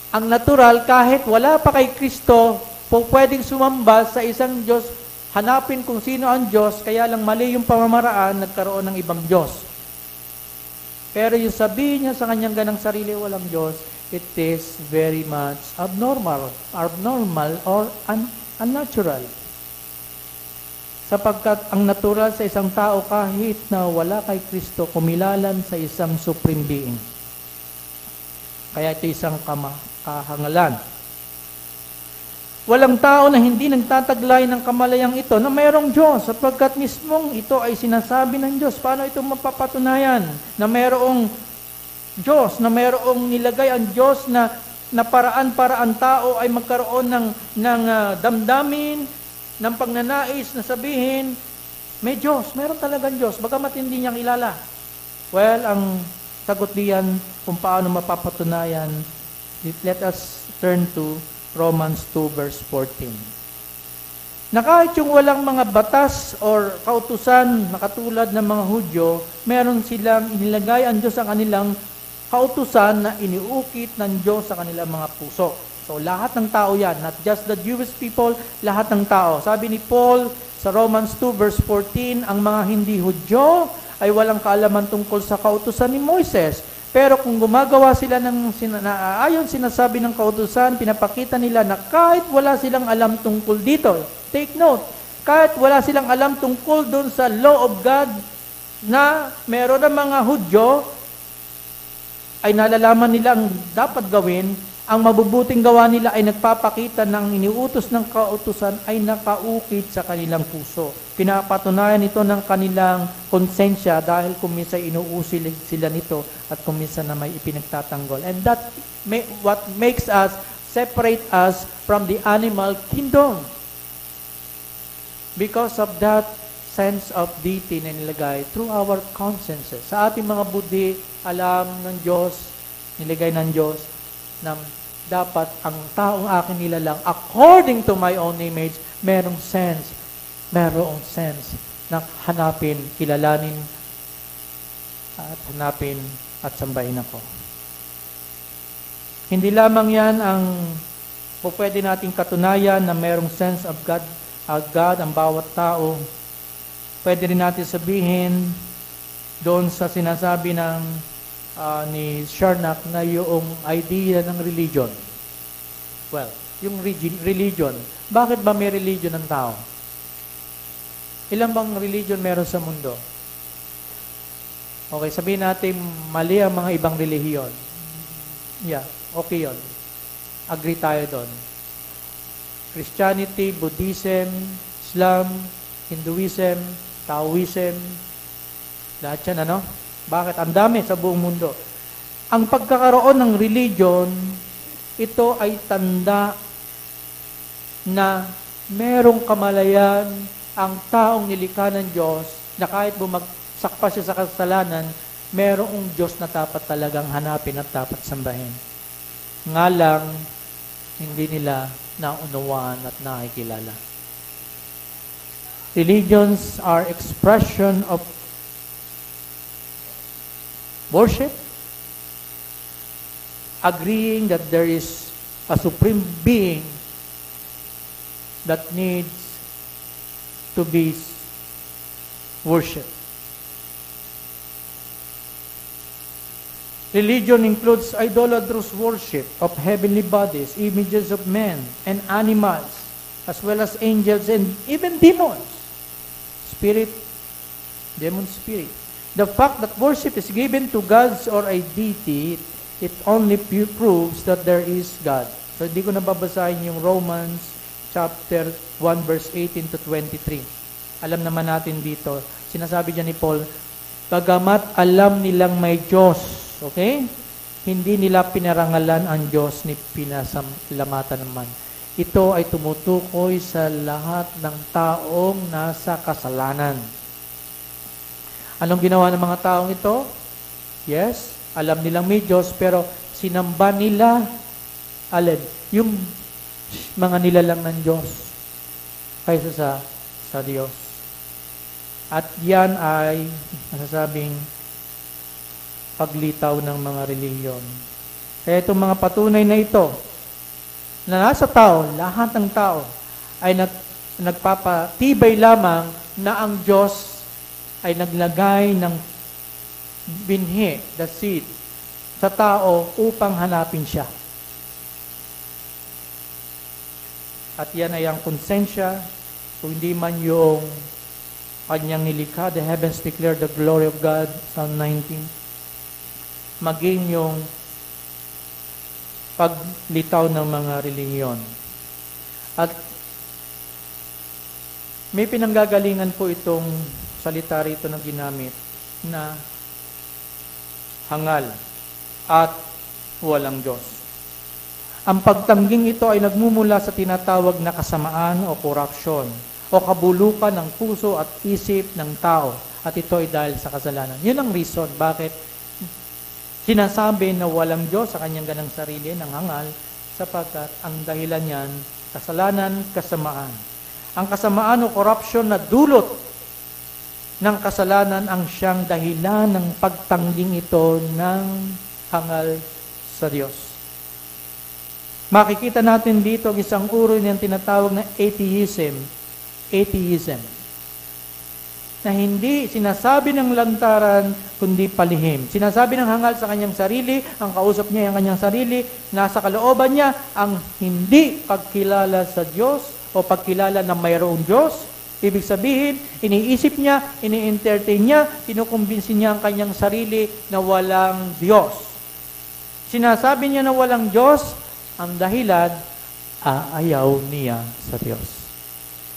Ang natural, kahit wala pa kay Kristo, pwedeng sumamba sa isang Diyos, hanapin kung sino ang Diyos, kaya lang mali yung pamamaraan, nagkaroon ng ibang Diyos. Pero yung sabihin niya sa kanyang ganang sarili, walang Diyos, it is very much abnormal or unnatural. Sapagkat ang natural sa isang tao, kahit na wala kay Kristo, kumilalan sa isang supreme being. Kaya ito isang kahangalan. Walang tao na hindi nagtataglay ng kamalayang ito na mayroong Diyos, sapagkat mismong ito ay sinasabi ng Diyos. Paano ito mapapatunayan na mayroong Diyos, na mayroong nilagay ang Diyos na paraan-paraan tao ay magkaroon ng damdamin, ng pagnanais na sabihin, may Diyos, mayroon talagang Diyos, bagamat hindi niyang kilala. Well, ang sagot diyan kung paano mapapatunayan, let us turn to Romans 2 verse 14. Na kahit yung walang mga batas or kautusan na katulad ng mga Hudyo, meron silang inilagay ang Diyos sa kanilang kautusan na iniukit ng Diyos sa kanilang mga puso. So lahat ng tao yan, not just the Jewish people, lahat ng tao. Sabi ni Paul sa Romans 2 verse 14, ang mga hindi Hudyo ay walang kaalaman tungkol sa kautusan ni Moises. Pero kung gumagawa sila ng ayon sinasabi ng kautusan, pinapakita nila na kahit wala silang alam tungkol dito, take note, kahit wala silang alam tungkol doon sa law of God na meron ng mga Hudyo, ay nalalaman nila ang dapat gawin, ang mabubuting gawa nila ay nagpapakita ng iniutos ng kautusan ay nakaukit sa kanilang puso. Pinapatunayan ito ng kanilang konsensya dahil kuminsan inuusil sila nito at kuminsan na may ipinagtatanggol. And that what makes us, separate us from the animal kingdom. Because of that sense of deity na nilagay through our consciences. Sa ating mga budi, alam ng Diyos, nilagay ng Diyos, na dapat ang taong akin nilalang, according to my own image, merong sense na hanapin, kilalanin, at hanapin at sambahin ako. Hindi lamang yan ang pwede nating katunayan na merong sense of God ang bawat tao. Pwede rin natin sabihin doon sa sinasabi ng ni Charnock na yung idea ng religion. Well, yung religion, bakit ba may religion ng tao? Ilan bang religion meron sa mundo? Okay, sabihin natin mali ang mga ibang relihiyon. Yeah, okay yun. Agree tayo doon. Christianity, Buddhism, Islam, Hinduism, Taoism, lahat yan, ano? Bakit? Ang dami sa buong mundo. Ang pagkakaroon ng religion, ito ay tanda na merong kamalayan ang taong nilikha ng Diyos na kahit bumagsak pa siya sa kasalanan, merong Diyos na dapat talagang hanapin at dapat sambahin. Nga lang, hindi nila naunawaan at nakikilala. Religions are expression of worship, agreeing that there is a supreme being that needs to be worshipped. Religion includes idolatrous worship of heavenly bodies, images of men and animals, as well as angels and even demons. Demon spirit. The fact that worship is given to gods or a deity, it only proves that there is God. So, hindi ko nababasahin yung Romans chapter 1 verse 18 to 23. Alam naman natin dito, sinasabi dyan ni Paul, bagamat alam nilang may Diyos, okay? Hindi nila pinarangalan ang Diyos ni pinasalamatan naman. Ito ay tumutukoy sa lahat ng taong nasa kasalanan. Anong ginawa ng mga taong ito? Yes, alam nilang may Diyos, pero sinamba nila, yung mga nilalang ng Diyos kaysa sa Diyos. At yan ay masasabing paglitaw ng mga relihiyon. Kaya itong mga patunay na ito, na nasa tao, lahat ng tao, ay nagpapatibay lamang na ang Diyos ay naglagay ng binhi, the seed, sa tao upang hanapin siya. At yan ay ang konsensya, kung hindi man yung kanyang nilikha, the heavens declare the glory of God, Psalm 19, maging yung paglitaw ng mga relihiyon. At may pinanggagalingan po itong salita rito na ginamit na hangal at walang Diyos. Ang pagtangging ito ay nagmumula sa tinatawag na kasamaan o corruption o kabulukan ng puso at isip ng tao. At ito ay dahil sa kasalanan. Yun ang reason bakit sinasabi na walang Diyos sa kanyang ganang sarili ng hangal, sapagkat ang dahilan niyan, kasalanan, kasamaan. Ang kasamaan o corruption na dulot ng kasalanan ang siyang dahilan ng pagtangging ito ng hangal sa Diyos. Makikita natin dito ang isang uri niyang tinatawag na atheism. Atheism. Na hindi sinasabi ng lantaran, kundi palihim. Sinasabi ng hangal sa kanyang sarili, ang kausap niya ang kanyang sarili, nasa kalooban niya ang hindi pagkilala sa Diyos o pagkilala na mayroong Diyos. Ibig sabihin, iniisip niya, ini-entertain niya, kinukumbinsi niya ang kanyang sarili na walang Diyos. Sinasabi niya na walang Diyos, ang dahilan, ayaw niya sa Diyos.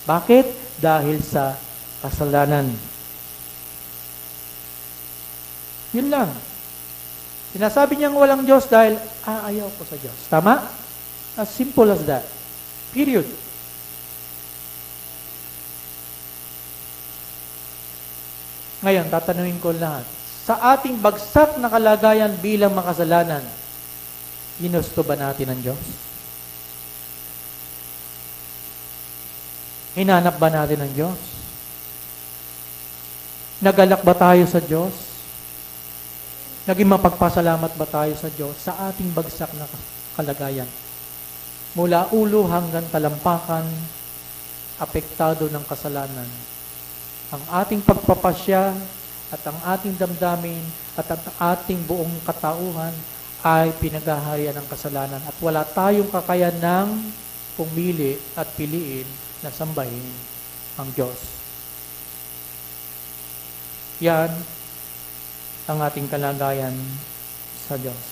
Bakit? Dahil sa kasalanan. Yun lang. Sinasabi niyang walang Diyos dahil ayaw ko sa Diyos. Tama? As simple as that. Period. Ngayon, tatanungin ko lahat. Sa ating bagsak na kalagayan bilang makasalanan, ginusto ba natin ang Diyos? Hinanap ba natin ang Diyos? Nagalak ba tayo sa Diyos? Naging mapagpasalamat ba tayo sa Diyos sa ating bagsak na kalagayan? Mula ulo hanggang talampakan, apektado ng kasalanan. Ang ating pagpapasya at ang ating damdamin at ang ating buong katauhan ay pinaghaharian ng kasalanan at wala tayong kakayanang pumili at piliin na sambahin ang Diyos. Yan ang ating kalagayan sa Diyos.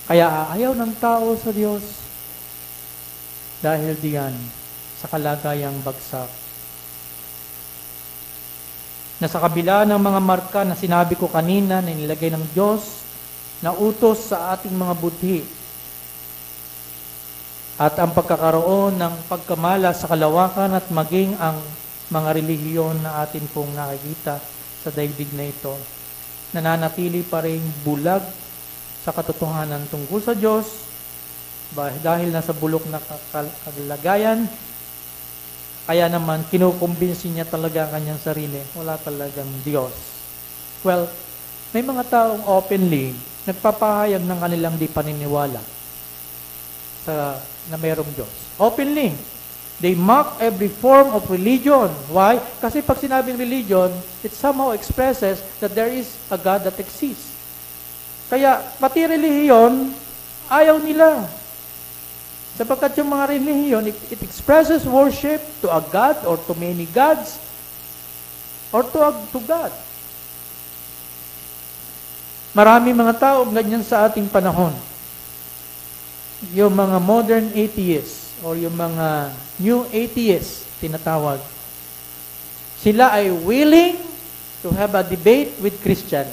Kaya ayaw ng tao sa Diyos dahil diyan sa kalagayang bagsak. Na sa kabila ng mga marka na sinabi ko kanina na nilagay ng Diyos na utos sa ating mga budhi at ang pagkakaroon ng pagkamala sa kalawakan at maging ang mga relihiyon na atin pong nakikita sa daigdig na ito, nananatili pa rin bulag sa katotohanan tungkol sa Diyos dahil nasa bulok na kalagayan, kaya naman kinukumbinsi niya talaga ang kanyang sarili, wala talagang Diyos. Well, may mga taong openly nagpapahayag ng kanilang di paniniwala na mayroong Diyos. Openly. They mock every form of religion. Why? Kasi pag sinabing religion, it somehow expresses that there is a God that exists. Kaya, pati relihiyon, ayaw nila. Sapagkat yung mga relihiyon, it expresses worship to a God or to many gods or to God. Marami mga tao ganyan sa ating panahon. Yung mga modern atheists or yung mga new atheists, tinatawag. Sila ay willing to have a debate with Christian.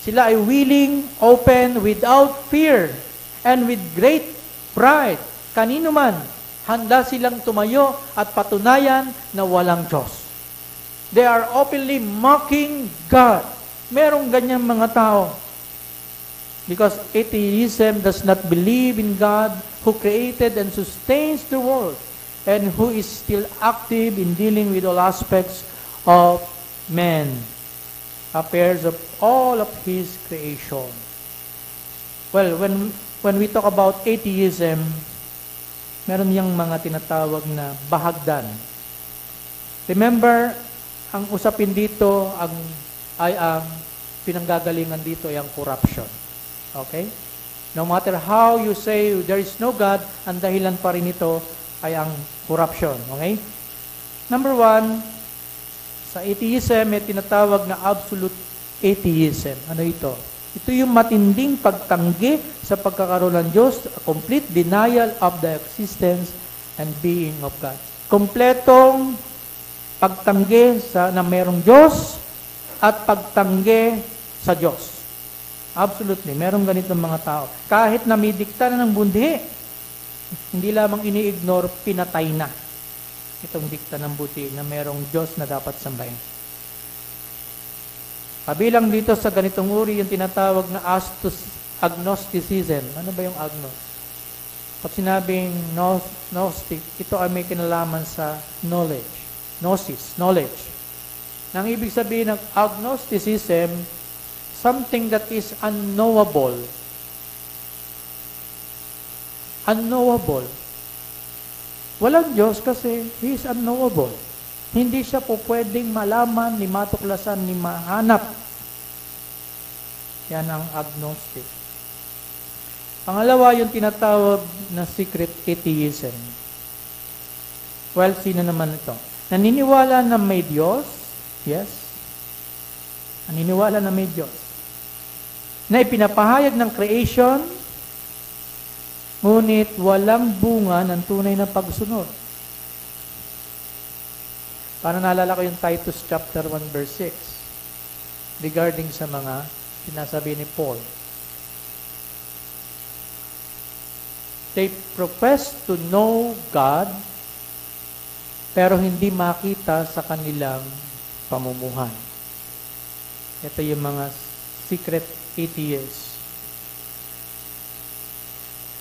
Sila ay willing, open, without fear, and with great pride. Kanino man, handa silang tumayo at patunayan na walang Diyos. They are openly mocking God. Merong ganyang mga tao. Because atheism does not believe in God who created and sustains the world and who is still active in dealing with all aspects of man, affairs of all of His creation. Well, when we talk about atheism, meron niyang mga tinatawag na bahagdan. Remember, ang usapin dito ay ang pinanggagalingan dito ay ang corruption. Okay? No matter how you say there is no God, ang dahilan pa rin ito ay ang corruption. Okay? Number one, sa atheism may tinatawag na absolute atheism. Ano ito? Ito yung matinding pagtanggi sa pagkakaroon ng Diyos, a complete denial of the existence and being of God. Kompletong pagtanggi na mayroong Diyos at pagtanggi sa Diyos. Absolutely. Merong ganitong mga tao. Kahit na may dikta na ng budhi, hindi lamang ini-ignore, pinatay na itong dikta ng budhi na merong Diyos na dapat sambahin. Kabilang dito sa ganitong uri yung tinatawag na agnosticism. Ano ba yung agnos? Pag sinabing gnostic, ito ay may kinalaman sa knowledge. Gnosis, knowledge. Nang ibig sabihin ng agnosticism, something that is unknowable. unknowable. Walang Diyos kasi He is unknowable. Hindi siya po pwedeng malaman, ni matuklasan, ni mahanap. Yan ang agnostic. Pangalawa, yung tinatawag na secret atheism. Well, sino naman ito? Naniniwala na may Diyos? Yes. Naniniwala na may Diyos. Na ipinapahayag ng creation, ngunit walang bunga ng tunay na pagsunod. Para naalala ko yung Titus chapter 1 verse 6 regarding sa mga sinasabi ni Paul. They profess to know God, pero hindi makita sa kanilang pamumuhay. Ito yung mga secret atheists.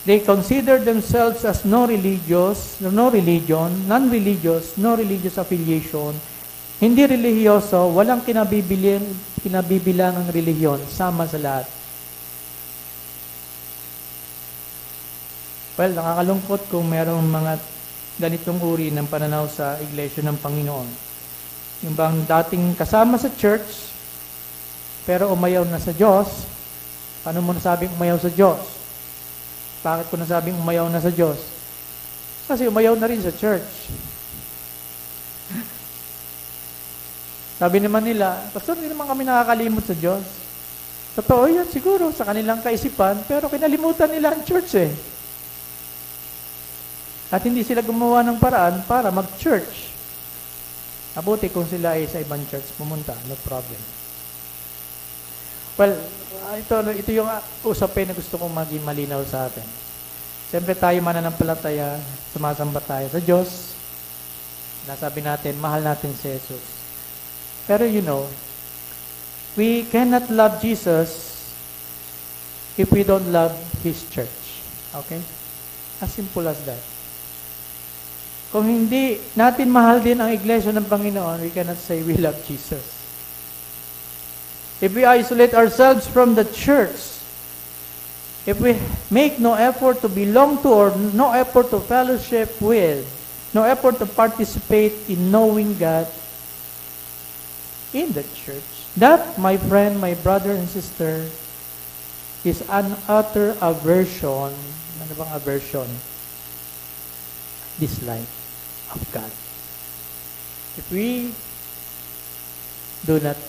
They consider themselves as no religious, no religion, non-religious, no religious affiliation, hindi religyoso, walang kinabibilang ng relihiyon, sama sa lahat. Well, nakakalungkot kung merong mga ganitong uri ng pananaw sa Iglesia ng Panginoon. Yung bang dating kasama sa church, pero umayaw na sa Diyos. Paano mo nasabing umayaw sa Diyos? Bakit ko nasabing umayaw na sa Diyos? Kasi umayaw na rin sa church. Sabi naman nila, Pastor, hindi naman kami nakakalimot sa Diyos. Totoo yan siguro sa kanilang kaisipan, pero kinalimutan nila ang church eh. At hindi sila gumawa ng paraan para mag-church. Mabuti kung sila ay sa ibang church pumunta, no problem. Well, ito yung usapin na gusto kong maging malinaw sa atin. Siyempre tayo mananampalataya, sumasamba tayo sa Diyos. Nasabi natin, mahal natin si Jesus. Pero we cannot love Jesus if we don't love His church. Okay? As simple as that. Kung hindi natin mahal din ang Iglesia ng Panginoon, we cannot say we love Jesus. If we isolate ourselves from the church, if we make no effort to belong to or no effort to fellowship with, no effort to participate in knowing God in the church, that, my friend, my brother and sister, is an utter aversion. Ano bang aversion? Dislike of God. If we do not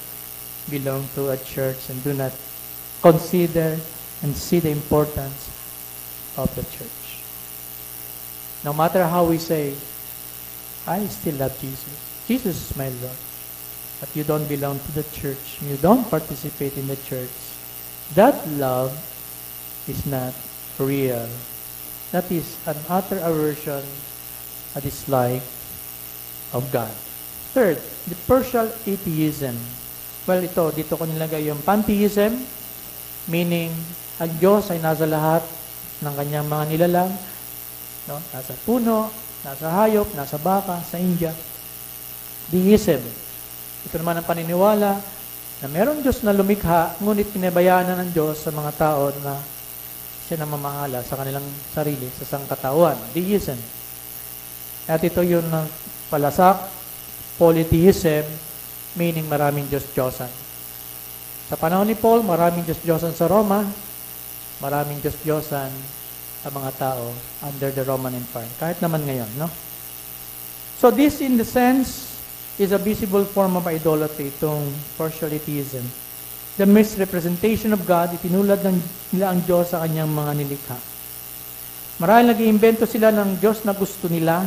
belong to a church and do not consider and see the importance of the church. No matter how we say, I still love Jesus. Jesus is my Lord. But you don't belong to the church. You don't participate in the church. That love is not real. That is an utter aversion, a dislike of God. Third, the partial atheism. Well, dito ko nilagay yung pantheism, meaning ang Diyos ay nasa lahat ng kanyang mga nilalang, no? Nasa puno, nasa hayop, nasa baka, sa India. Deism. Ito naman ang paniniwala na mayroong Diyos na lumikha, ngunit pinabayaan na ng Diyos sa mga tao na siya na mamahala sa kanilang sarili, sa sangkatauhan. Deism. At ito yung palasak, polytheism, meaning maraming Diyos-Diyosan. Sa panahon ni Paul, maraming Diyos-Diyosan sa Roma, maraming Diyos-Diyosan sa mga tao under the Roman Empire. Kahit naman ngayon, no? So this, in the sense, is a visible form of idolatry, itong partial atheism. The misrepresentation of God, itinulad nila ang Diyos sa kanyang mga nilikha. Marahil nag-iimbento sila ng Diyos na gusto nila,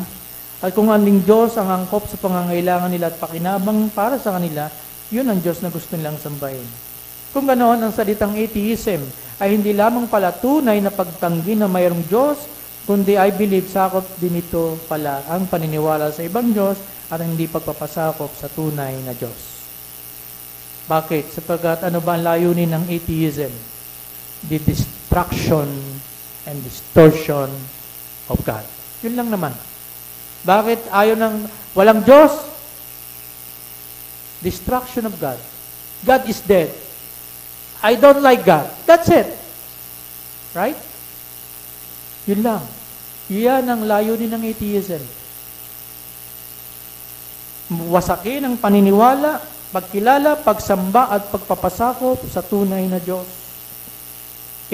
at kung aling Diyos ang angkop sa pangangailangan nila at pakinabang para sa kanila, yun ang Diyos na gusto nilang sambahin. Kung ganoon, ang salitang atheism ay hindi lamang pala tunay na pagtanggi na mayroong Diyos, kundi I believe sakop din ito pala ang paniniwala sa ibang Diyos at hindi pagpapasakop sa tunay na Diyos. Bakit? Sapagkat ano ba ang layunin ng atheism? The destruction and distortion of God. Yun lang naman. Bakit ayaw ng walang Diyos? Destruction of God. God is dead. I don't like God. That's it. Right? Yun lang. Yan ang layunin ng atheism. Wasakin ang paniniwala, pagkilala, pagsamba at pagpapasakop sa tunay na Diyos.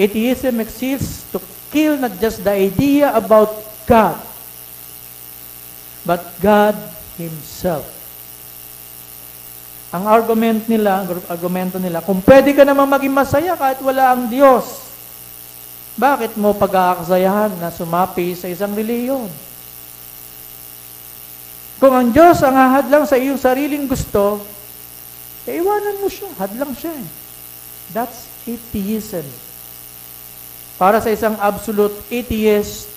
Atheism exists to kill not just the idea about God, but God Himself. Ang argumento nila, kung pwede ka naman maging masaya kahit wala ang Diyos, bakit mo pag-aaksayahan na sumapi sa isang reliyon? Kung ang Diyos ang hahadlang sa iyong sariling gusto, iwanan mo siya, hadlang siya. That's atheism. Para sa isang absolute atheist,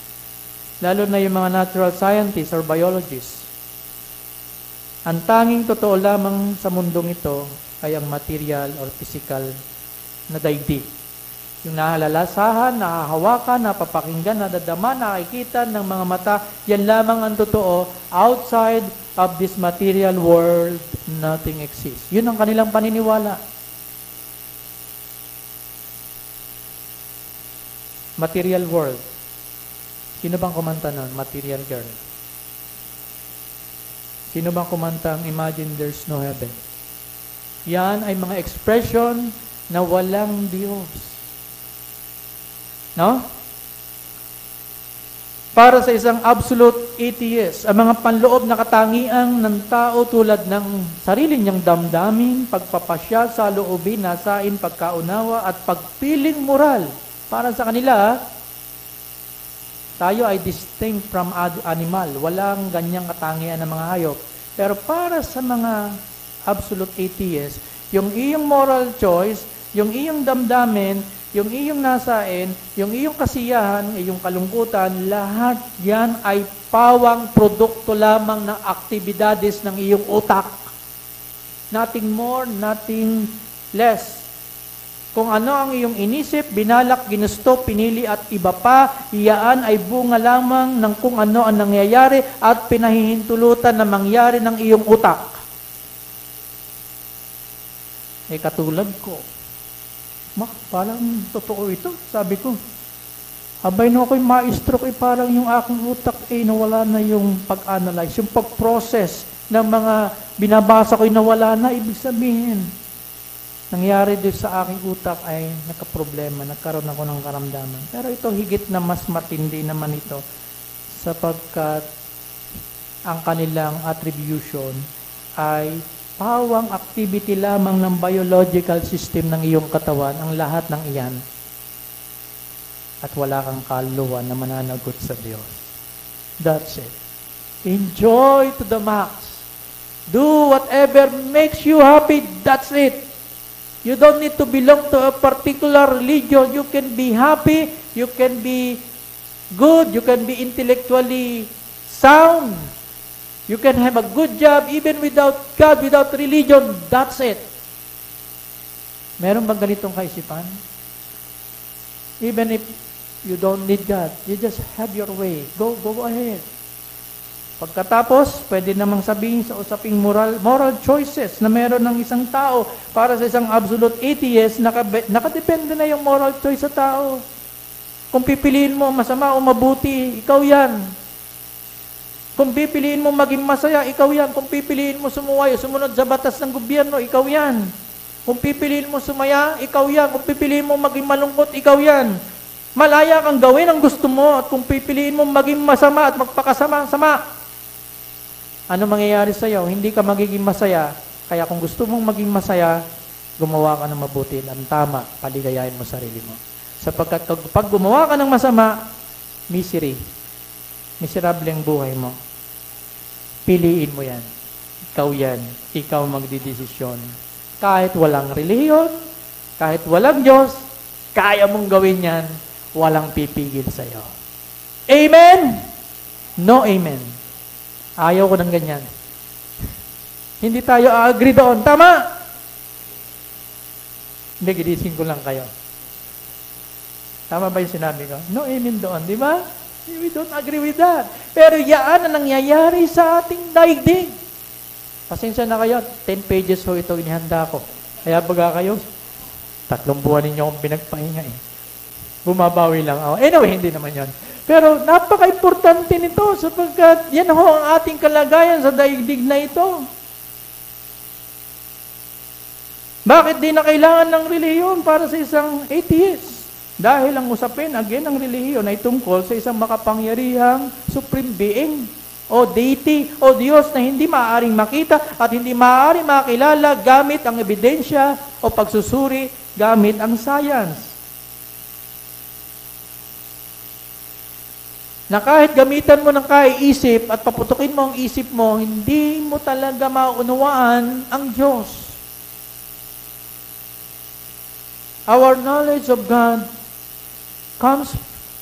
lalo na yung mga natural scientists or biologists, ang tanging totoo lamang sa mundong ito ay ang material or physical na daigdig. Yung nahalalasahan, nahahawakan, napapakinggan, nadadama, nakikita ng mga mata, yan lamang ang totoo. Outside of this material world, nothing exists. Yun ang kanilang paniniwala. Material world. Sino bang kumanta nun? Material girl. Sino bang kumanta ang Imagine There's No Heaven? Yan ay mga expression na walang Diyos. No? Para sa isang absolute atheist, ang mga panloob na katangian ng tao tulad ng sarili niyang damdamin, pagpapasya sa loobin, nasain, pagkaunawa, at pagpiling moral. Para sa kanila, tayo ay distinct from animal. Walang ganyang katangian ng mga hayop. Pero para sa mga absolute atheists, yung iyong moral choice, yung iyong damdamin, yung iyong nasain, yung iyong kasiyahan, iyong kalungkutan, lahat yan ay pawang produkto lamang ng aktibidades ng iyong utak. Nothing more, nothing less. Kung ano ang iyong inisip, binalak, ginusto, pinili at iba pa, iyaan ay bunga lamang ng kung ano ang nangyayari at pinahihintulutan na mangyari ng iyong utak. Katulad ko, parang totoo ito. Sabi ko, abay no ako'y ma-stroke, parang yung aking utak nawala na yung pag-analyze, yung pag-process ng mga binabasa ko'y nawala na. Ibig sabihin, nangyari doon sa aking utak ay nagka-problema, nagkaroon ako ng karamdaman. Pero ito higit na mas matindi naman ito sapagkat ang kanilang attribution ay pawang activity lamang ng biological system ng iyong katawan, ang lahat ng iyan. At wala kang kaluluwa na mananagot sa Diyos. That's it. Enjoy to the max. Do whatever makes you happy. That's it. You don't need to belong to a particular religion. You can be happy. You can be good. You can be intellectually sound. You can have a good job even without God, without religion. That's it. Meron bang ganitong kaisipan? Even if you don't need God, you just have your way. Go ahead. Pagkatapos, pwede namang sabihin sa usaping moral choices na meron ng isang tao. Para sa isang absolute atheist, nakadepende na yung moral choice sa tao. Kung pipiliin mo masama o mabuti, ikaw yan. Kung pipiliin mo maging masaya, ikaw yan. Kung pipiliin mo sumuway, sumunod sa batas ng gobyerno, ikaw yan. Kung pipiliin mo sumaya, ikaw yan. Kung pipiliin mo maging malungkot, ikaw yan. Malaya kang gawin ang gusto mo at kung pipiliin mo maging masama at magpakasama-sama, ano mangyayari sa iyo? Hindi ka magiging masaya. Kaya kung gusto mong maging masaya, gumawa ka ng mabuti, ang tama, paligayahin mo sarili mo. Sapagkat pag gumawa ka ng masama, misery. Miserable ang buhay mo. Piliin mo yan. Ikaw yan. Ikaw magdidesisyon. Kahit walang reliyon, kahit walang Diyos, kaya mong gawin yan, walang pipigil sa iyo. Amen? No amen. Ayaw ko ng ganyan. Hindi tayo agree doon. Tama? Hindi, ginising ko lang kayo. Tama ba yung sinabi ko? No amen doon, di ba? We don't agree with that. Pero yaan ang nangyayari sa ating daigdig. Pasensya na kayo, 10 pages ho ito inihanda ko. Kaya baga kayo, 3 buwan ninyo akong pinagpahinga eh. Bumabawi lang ako. Anyway, hindi naman yon. Pero napaka-importante nito sapagkat yan ho ang ating kalagayan sa daigdig na ito. Bakit di na kailangan ng relihiyon para sa isang atheist? Dahil ang usapin, again, ang relihiyon ay tungkol sa isang makapangyarihang supreme being o deity o Diyos na hindi maaaring makita at hindi maaaring makilala gamit ang ebidensya o pagsusuri gamit ang science. Na kahit gamitan mo ng kaiisip at paputukin mo ang isip mo, hindi mo talaga maunawaan ang Diyos. Our knowledge of God comes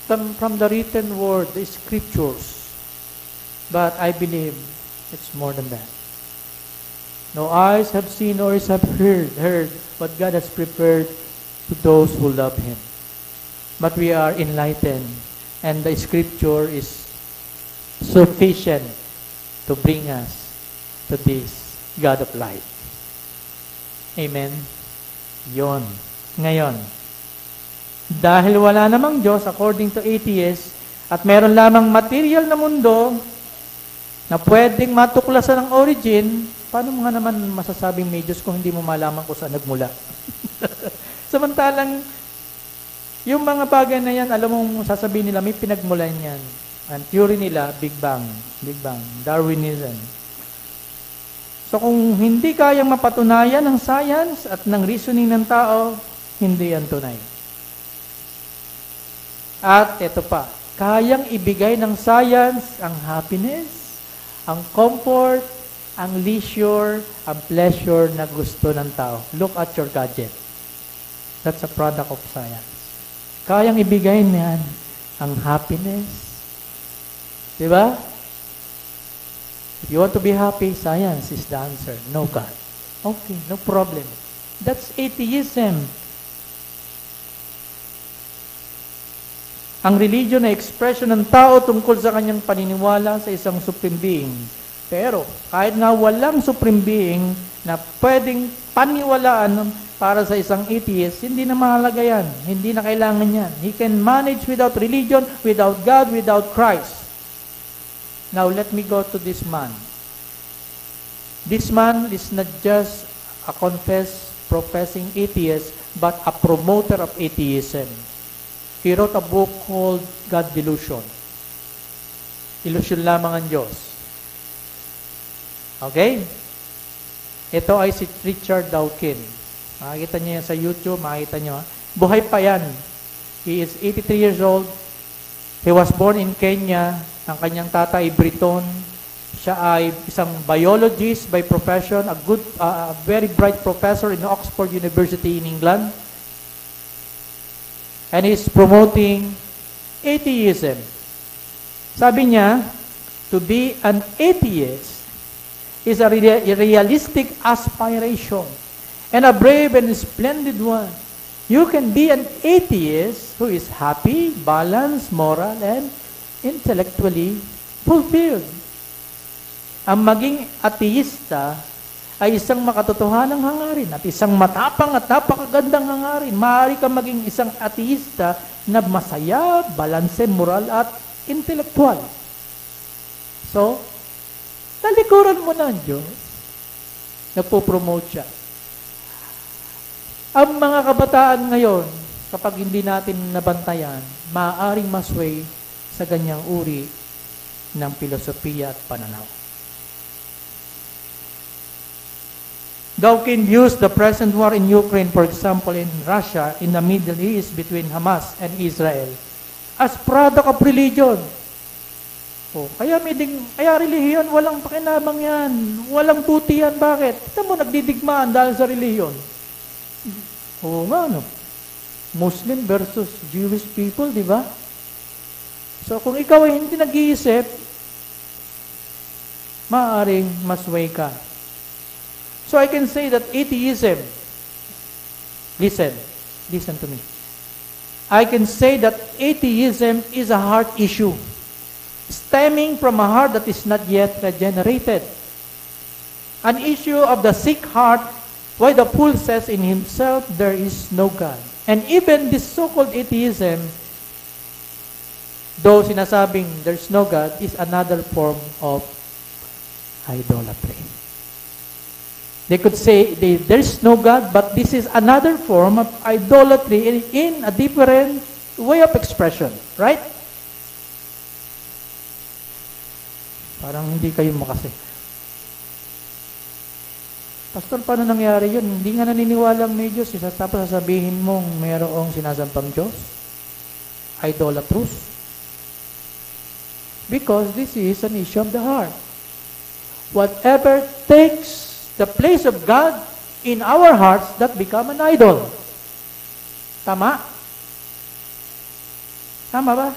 from the written word, the scriptures. But I believe it's more than that. No eyes have seen nor ears have heard what God has prepared to those who love Him. But we are enlightened, and the scripture is sufficient to bring us to this God of light. Amen? Yon. Ngayon, dahil wala namang Diyos according to atheists at meron lamang material na mundo na pwedeng matuklasan ang origin, paano mo nga naman masasabing may Diyos kung hindi mo malaman kung saan nagmula? Samantalang, yung mga bagay na yan, alam mo, sasabihin nila, may pinagmulan yan. Ang theory nila, Big Bang, Darwinism. So kung hindi kayang mapatunayan ng science at ng reasoning ng tao, hindi yan tunay. At ito pa, kayang ibigay ng science ang happiness, ang comfort, ang leisure, ang pleasure na gusto ng tao. Look at your gadget. That's a product of science. Kayang ibigay niyan ang happiness. Diba? If you want to be happy, science is the answer. No God. Okay, no problem. That's atheism. Ang religion ay expression ng tao tungkol sa kanyang paniniwala sa isang supreme being. Pero, kahit nga walang supreme being na pwedeng paniwalaan para sa isang atheist, hindi na mahalaga yan. Hindi na kailangan yan. He can manage without religion, without God, without Christ. Now, let me go to this man. This man is not just a confessed, professing atheist, but a promoter of atheism. He wrote a book called God Delusion. Ilusyon lamang ang Diyos. Okay? Ito ay si Richard Dawkins. Makikita niyo yan sa YouTube, makikita niyo. Buhay pa yan. He is 83 years old. He was born in Kenya. Ang kanyang tata ay Briton. Siya ay isang biologist by profession, a very bright professor in Oxford University in England. And he's promoting atheism. Sabi niya, to be an atheist is a realistic aspiration and a brave and splendid one. You can be an atheist who is happy, balanced, moral, and intellectually fulfilled. Ang maging ateista ay isang makatotohanang hangarin at isang matapang at napakagandang hangarin. Maaari ka maging isang ateista na masaya, balanse, moral at intelektual. So, talikuran mo na ang Diyos. Nagpo-promote siya. Ang mga kabataan ngayon, kapag hindi natin nabantayan, maaaring masway sa ganyang uri ng filosofiya at pananaw. Dawkins views the present war in Ukraine, for example, in Russia, in the Middle East, between Hamas and Israel, as product of religion. Kaya relihiyon, walang pakinabang yan. Walang buti yan. Bakit? Ito mo, nagdidigmaan dahil sa relihiyon. No? Muslim versus Jewish people, di ba? So, kung ikaw ay hindi nag-iisip, maaaring masway ka. So I can say that atheism, listen to me. I can say that atheism is a heart issue, stemming from a heart that is not yet regenerated. An issue of the sick heart, why the fool says in himself, there is no God. And even this so-called atheism though sinasabing there's no God, is another form of idolatry. They could say there's no God, but this is another form of idolatry in a different way of expression. Right? Parang hindi kayo makasi. Pastor, paano nangyari yun? Hindi nga naniniwalang may Diyos. Tapos sasabihin mong mayroong sinasampang Diyos? Idolatrous? Because this is an issue of the heart. Whatever takes the place of God in our hearts, that become an idol. Tama? Tama ba?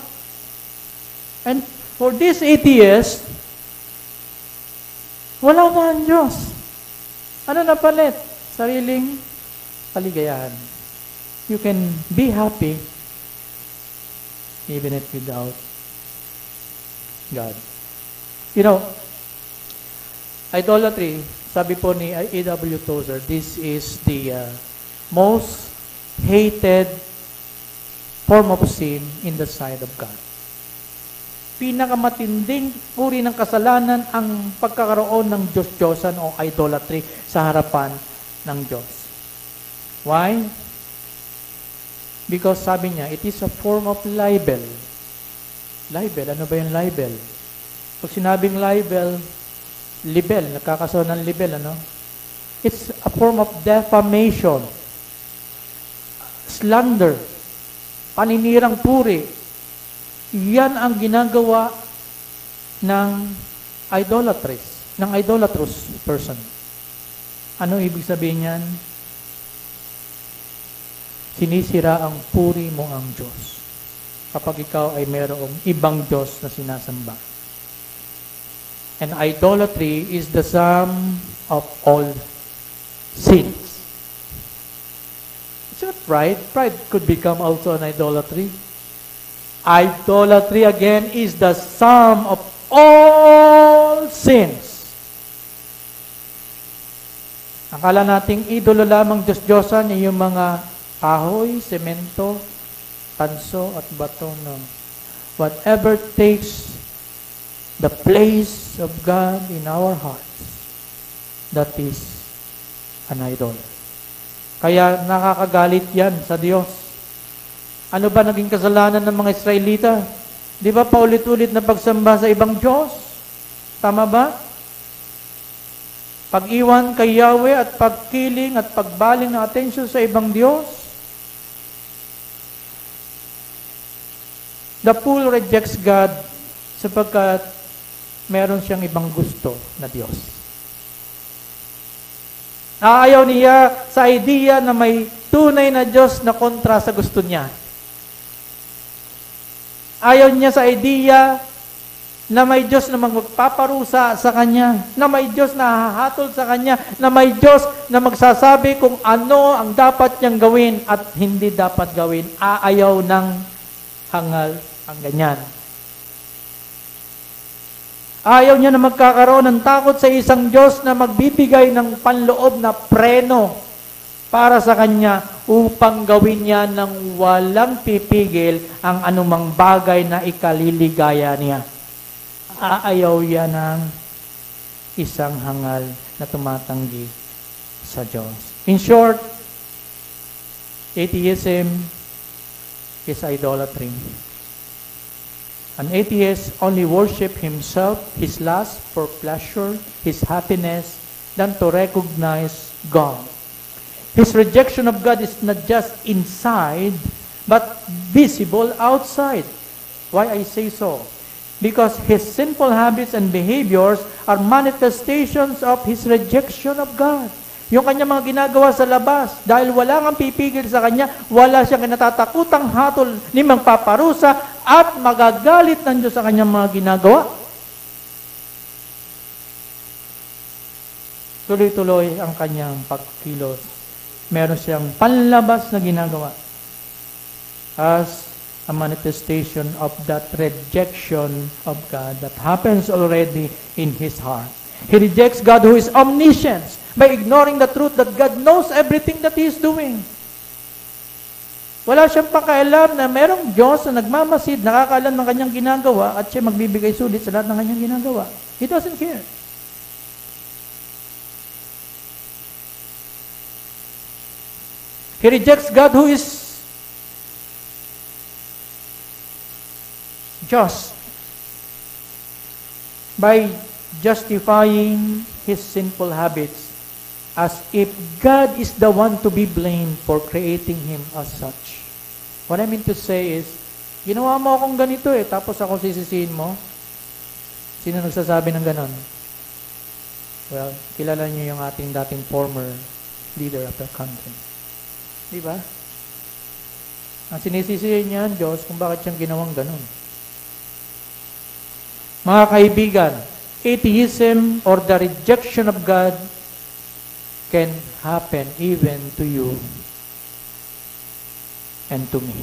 And for this atheist, wala na ang Diyos. Ano na palit? Sariling kaligayahan. You can be happy even if without God. You know, idolatry, sabi po ni A.W. Tozer, this is the most hated form of sin in the sight of God. Pinakamatinding uri ng kasalanan ang pagkakaroon ng Diyos-Diyosan o idolatry sa harapan ng Diyos. Why? Because sabi niya, it is a form of libel. Libel, ano ba yung libel? Pag sinabing libel, nagkakaso ng libel, ano? It's a form of defamation, slander, paninirang puri. Yan ang ginagawa ng idolatrous person. Ano ibig sabihin yan? Sinisira ang puri mo ang Diyos kapag ikaw ay mayroong ibang Diyos na sinasamba. And idolatry is the sum of all sins. It's not pride. Pride could become also an idolatry. Idolatry again is the sum of all sins. Akala nating idolo lamang Diyos-Diyosan ay yung mga kahoy, semento, tanso at bato. No. Whatever takes the place of God in our hearts, that is an idol. Kaya nakakagalit yan sa Diyos. Ano ba naging kasalanan ng mga Israelita? Di ba paulit-ulit na pagsamba sa ibang Diyos? Tama ba? Pag-iwan kay Yahweh at pagkiling at pagbaling ng atensyon sa ibang Diyos? The fool rejects God sapagkat meron siyang ibang gusto na Diyos. Ayaw niya sa idea na may tunay na Diyos na kontra sa gusto niya. Ayaw niya sa idea na may Diyos na magpaparusa sa Kanya, na may Diyos na hahatol sa Kanya, na may Diyos na magsasabi kung ano ang dapat niyang gawin at hindi dapat gawin. Ayaw ng hangal ang ganyan. Ayaw niya na magkakaroon ng takot sa isang Diyos na magbibigay ng panloob na preno para sa Kanya upang gawin niya ng walang pipigil ang anumang bagay na ikaliligaya niya. Ayaw yan ng isang hangal na tumatanggi sa Diyos. In short, atheism is idolatry. An atheist only worship himself, his lust for pleasure, his happiness, than to recognize God. His rejection of God is not just inside, but visible outside. Why I say so? Because his sinful habits and behaviors are manifestations of his rejection of God. Yung kanya mga ginagawa sa labas, dahil wala nga pipigil sa kanya, wala siyang kinatatakutang hatol ni magpaparusa at magagalit ng Diyos sa kanyang mga ginagawa. Tuloy-tuloy ang kanyang pagkilos. Meron siyang panlabas na ginagawa as a manifestation of that rejection of God that happens already in his heart. He rejects God who is omniscient by ignoring the truth that God knows everything that he is doing. Wala siyang pakialam na merong Diyos na nagmamasid, nakakaalam ng kanyang ginagawa, at siya magbibigay sulit sa lahat ng kanyang ginagawa. He doesn't care. He rejects God who is just by justifying his sinful habits as if God is the one to be blamed for creating him as such. What I mean to say is, ginawa mo akong ganito tapos ako sisisihin mo? Sino nagsasabi ng ganon? Well, kilala niyo yung ating dating former leader of the country. Di ba? Ang sinisisihin niya ang Diyos kung bakit siyang ginawang ganon. Mga kaibigan, atheism or the rejection of God can happen even to you and to me.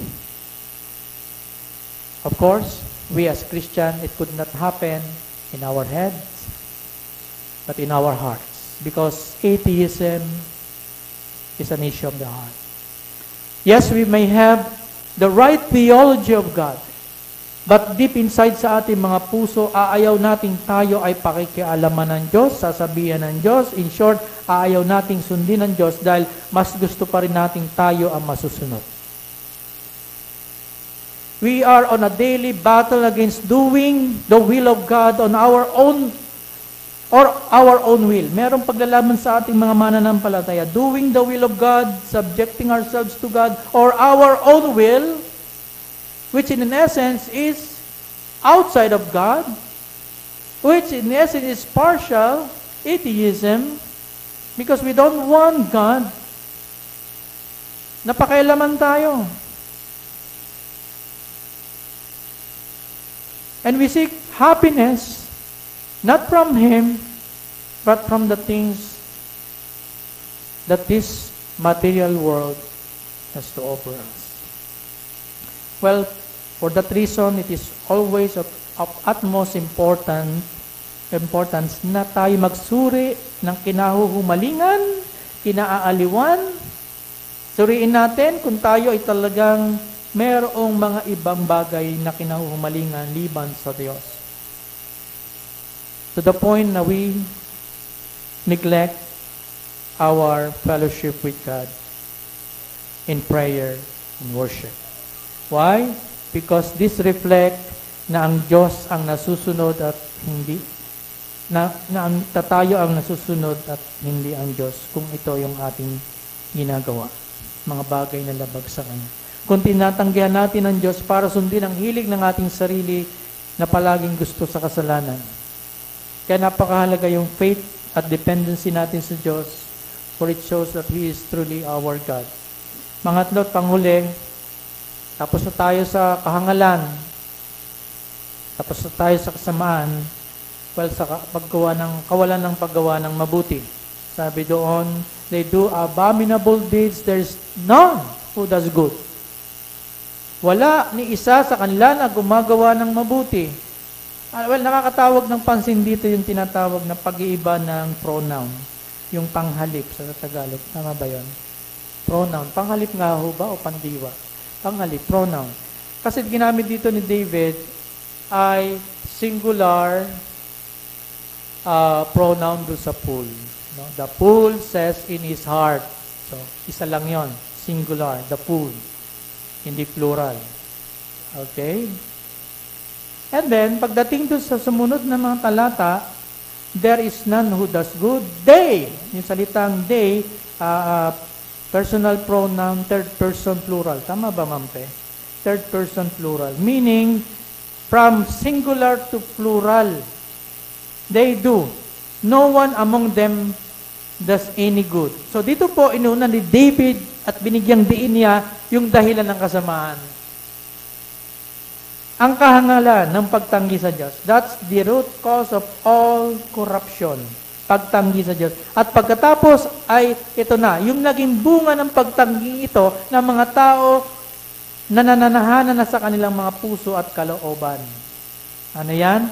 Of course, we as Christians, it could not happen in our heads, but in our hearts, because atheism is an issue of the heart. Yes, we may have the right theology of God, but deep inside sa ating mga puso, aayaw nating tayo ay pakikialaman ng Diyos, sasabihan ng Diyos. In short, aayaw nating sundin ng Diyos dahil mas gusto pa rin nating tayo ang masusunod. We are on a daily battle against doing the will of God on our own will. Merong paglalaban sa ating mga mananampalataya. Doing the will of God, subjecting ourselves to God, or our own will, which in essence is outside of God, which in essence is partial atheism, because we don't want God. Napakialaman tayo. And we seek happiness, not from Him, but from the things that this material world has to offer us. Well, for that reason, it is always of utmost importance na tayo magsuri ng kinahuhumalingan, kinaaaliwan. Suriin natin kung tayo ay talagang mayroong mga ibang bagay na kinahuhumalingan liban sa Diyos. To the point na we neglect our fellowship with God in prayer and worship. Why? Because this reflect na ang Diyos ang nasusunod at hindi na tayo ang nasusunod at hindi ang Diyos kung ito yung ating ginagawa. Mga bagay na labag sa Kanya. Kung tinatanggihan natin ang Diyos para sundin ang hilig ng ating sarili na palaging gusto sa kasalanan. Kaya napakahalaga yung faith at dependency natin sa Diyos, for it shows that He is truly our God. Mangatlo at panghuli, tapos na tayo sa kahangalan, tapos na tayo sa kasamaan, well, sa kawalan ng paggawa ng mabuti. Sabi doon, they do abominable deeds, there's none who does good. Wala ni isa sa kanila na gumagawa ng mabuti. Well, nakakatawag ng pansin dito yung tinatawag na pag-iiba ng pronoun. Yung panghalip sa Tagalog. Tama ba yun? Pronoun. Panghalip nga ho ba o pandiwa? Panghalip, pronoun. Kasi ginamit dito ni David ay singular pronoun do sa pool. No? The pool says in his heart. So, isa lang yon, singular, the pool. Hindi plural. Okay? And then, pagdating doon sa sumunod na mga talata, there is none who does good. They, yung salitang they, personal pronoun, third person plural. Tama ba, Mampe? Third person plural. Meaning, from singular to plural, they do. No one among them does any good. So, dito po, inuna ni David at binigyang diin niya yung dahilan ng kasamaan. Ang kahangalan ng pagtanggi sa Diyos. That's the root cause of all corruption. Pagtanggi sa Diyos. At pagkatapos ay ito na, yung naging bunga ng pagtanggi ito ng mga tao na nananahanan na sa kanilang mga puso at kalooban. Ano yan?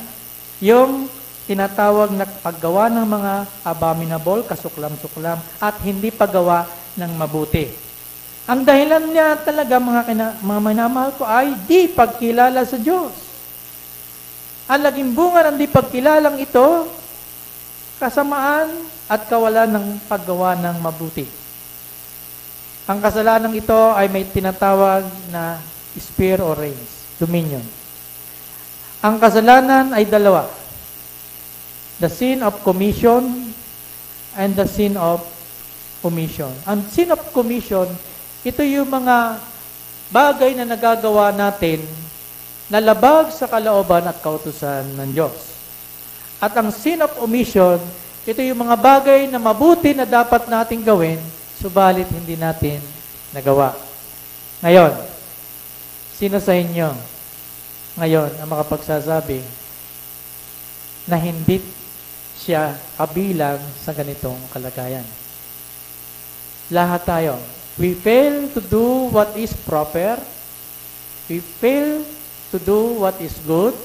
Yung tinatawag na paggawa ng mga abominable, kasuklam-suklam, at hindi paggawa ng mabuti. Ang dahilan niya talaga, mga minamahal ko, ay di pagkilala sa Diyos. Ang laging bunga ng di pagkilalang ito, kasamaan at kawalan ng paggawa ng mabuti. Ang kasalanan ito ay may tinatawag na sphere or reigns, dominion. Ang kasalanan ay dalawa. The sin of commission and the sin of omission. Ang sin of commission, ito yung mga bagay na nagagawa natin na labag sa kalooban at kautusan ng Diyos. At ang sin of omission, ito yung mga bagay na mabuti na dapat nating gawin, subalit hindi natin nagawa. Ngayon, sino sa inyo ngayon ang makapagsasabi na hindi siya kabilang sa ganitong kalagayan? Lahat tayo. We fail to do what is proper. We fail to do what is good.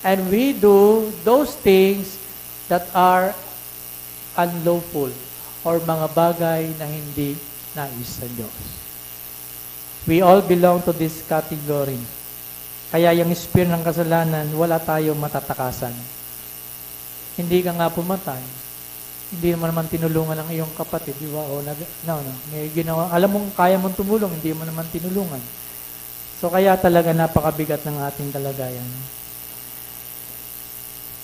And we do those things that are unlawful or mga bagay na hindi nais ng Diyos. We all belong to this category. Kaya yung spirit ng kasalanan, wala tayong matatakasan. Hindi ka nga pumatay. Hindi mo naman tinulungan ang iyong kapatid, di ba? O, may ginawa. Alam mong kaya mong tumulong, hindi mo naman tinulungan. So, kaya talaga napakabigat ng ating kalagayan.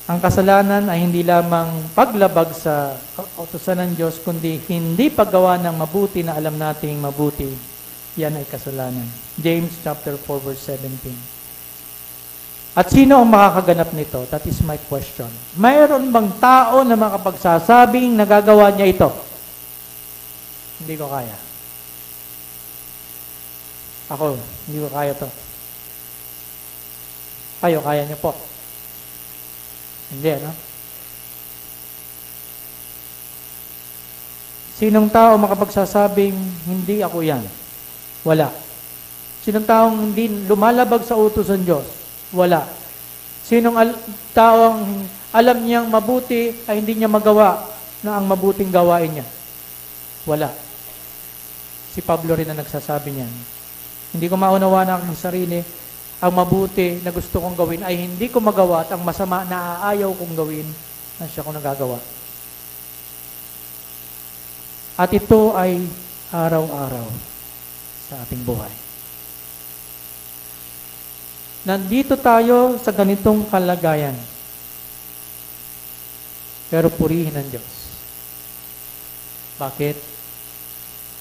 Ang kasalanan ay hindi lamang paglabag sa kautusan ng Diyos, kundi hindi paggawa ng mabuti na alam nating mabuti. Yan ay kasalanan. James chapter 4 verse 17. At sino ang makakaganap nito? That is my question. Mayroon bang tao na makapagsasabing nagagawa niya ito? Hindi ko kaya. Ako, hindi ko kaya to. Kayo, kaya niyo po. Hindi, no? Sinong tao makapagsasabing hindi ako yan? Wala. Sinong taong hindi lumalabag sa utos ng Diyos? Wala. Sinong taong alam niyang mabuti ay hindi niya magawa na ang mabuting gawain niya? Wala. Si Pablo rin na nagsasabi niyan. Hindi ko maunawa na aking sarili, ang mabuti na gusto kong gawin ay hindi ko magawa at ang masama na aayaw kong gawin na siya ko nagagawa. At ito ay araw-araw sa ating buhay. Nandito tayo sa ganitong kalagayan. Pero purihin ang Diyos. Bakit?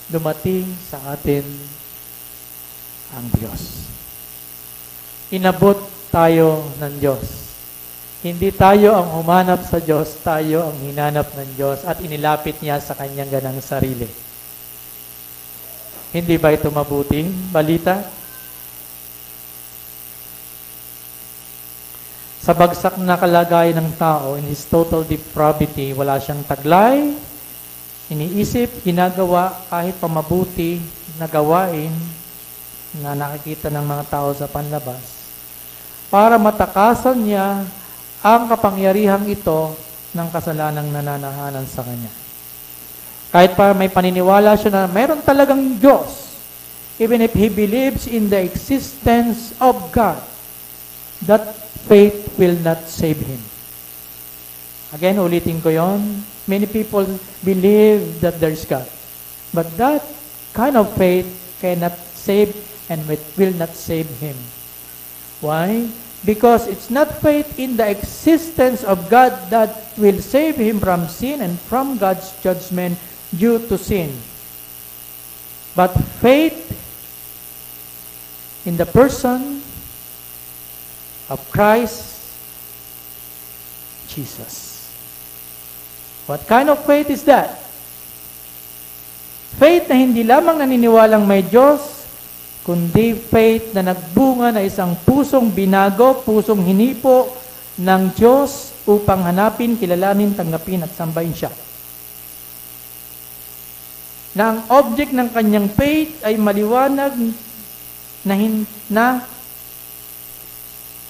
Dumating sa atin ang Diyos. Inabot tayo ng Diyos. Hindi tayo ang humanap sa Diyos, tayo ang hinanap ng Diyos at inilapit niya sa kanyang ganang sarili. Hindi ba ito mabuting balita? Sa bagsak na kalagayan ng tao, in his total depravity, wala siyang taglay, iniisip, ginagawa kahit pamabuti na gawain na nakikita ng mga tao sa panlabas, para matakasan niya ang kapangyarihang ito ng kasalanang nananahanan sa kanya. Kahit pa may paniniwala siya na mayroon talagang Diyos, even if he believes in the existence of God, that faith will not save him. Again, ulitin ko yon. Many people believe that there's God. But that kind of faith cannot save and will not save him. Why? Because it's not faith in the existence of God that will save him from sin and from God's judgment due to sin. But faith in the person of Christ Jesus. What kind of faith is that? Faith na hindi lamang naniniwalang may Diyos, kundi faith na nagbunga na isang pusong binago, pusong hinipo ng Diyos upang hanapin, kilalanin, tanggapin at sambahin siya. Na ang object ng kanyang faith ay maliwanag na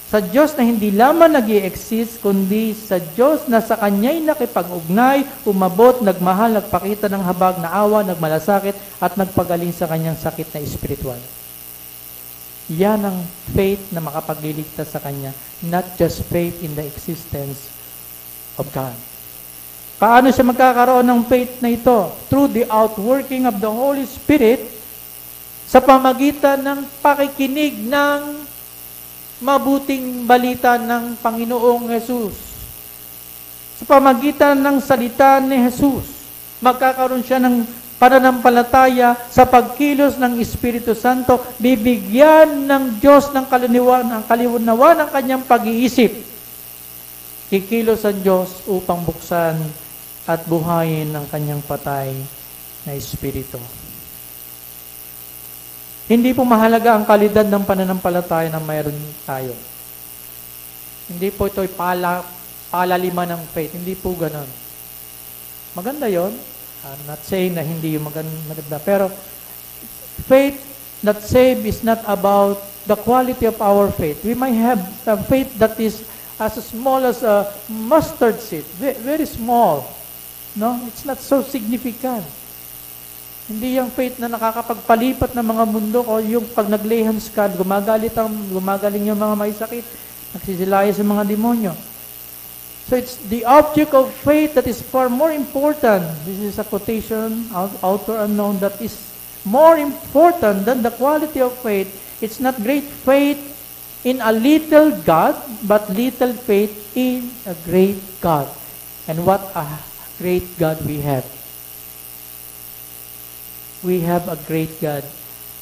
Sa Diyos na hindi lamang nag-i-exist, kundi sa Diyos na sa Kanya'y nakipag-ugnay, umabot, nagmahal, nagpakita ng habag na awa, nagmalasakit, at nagpagaling sa Kanyang sakit na espiritual. Yan ang faith na makapagliligtas sa Kanya, not just faith in the existence of God. Paano siya magkakaroon ng faith na ito? Through the outworking of the Holy Spirit, sa pamagitan ng pakikinig ng mabuting balita ng Panginoong Jesus. Sa pamagitan ng salita ni Jesus, magkakaroon siya ng pananampalataya sa pagkilos ng Espiritu Santo, bibigyan ng Diyos ng kalinawan ng kanyang pag-iisip. Kikilos ang Diyos upang buksan at buhayin ang kanyang patay na Espiritu. Hindi po mahalaga ang kalidad ng pananampalataya na mayroon tayo. Hindi po ito'y palalima ng faith. Hindi po ganon. Maganda yon. I'm not saying na hindi yung maganda. Pero faith that save is not about the quality of our faith. We might have a faith that is as small as a mustard seed. Very small. No? It's not so significant. Hindi yung faith na nakakapagpalipat ng mga mundo o yung pag nag-lay hands ka, gumagaling yung mga may sakit, nagsisilaya sa mga demonyo. So it's the object of faith that is far more important. This is a quotation, author unknown, that is more important than the quality of faith. It's not great faith in a little God, but little faith in a great God. And what a great God we have. We have a great God.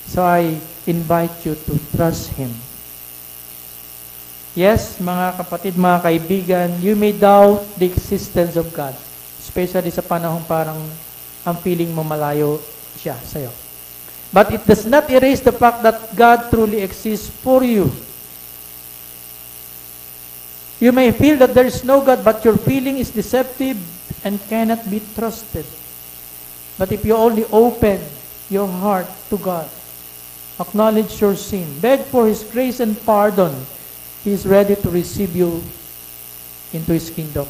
So I invite you to trust Him. Yes, mga kapatid, mga kaibigan, you may doubt the existence of God. Especially sa panahong parang ang feeling mo malayo siya sa'yo. But it does not erase the fact that God truly exists for you. You may feel that there is no God, but your feeling is deceptive and cannot be trusted. But if you only open your heart to God, acknowledge your sin, beg for His grace and pardon, He is ready to receive you into His kingdom.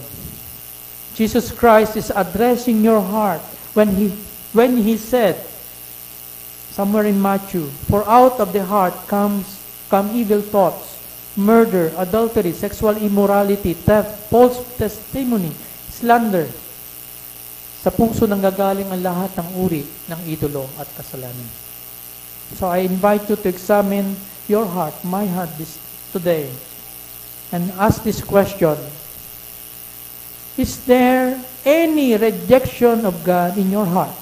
Jesus Christ is addressing your heart when He said, somewhere in Matthew, for out of the heart come evil thoughts, murder, adultery, sexual immorality, theft, false testimony, slander. Sa puso nang gagaling ang lahat ng uri ng idolo at kasalanan. So I invite you to examine your heart, my heart today, and ask this question: is there any rejection of God in your heart?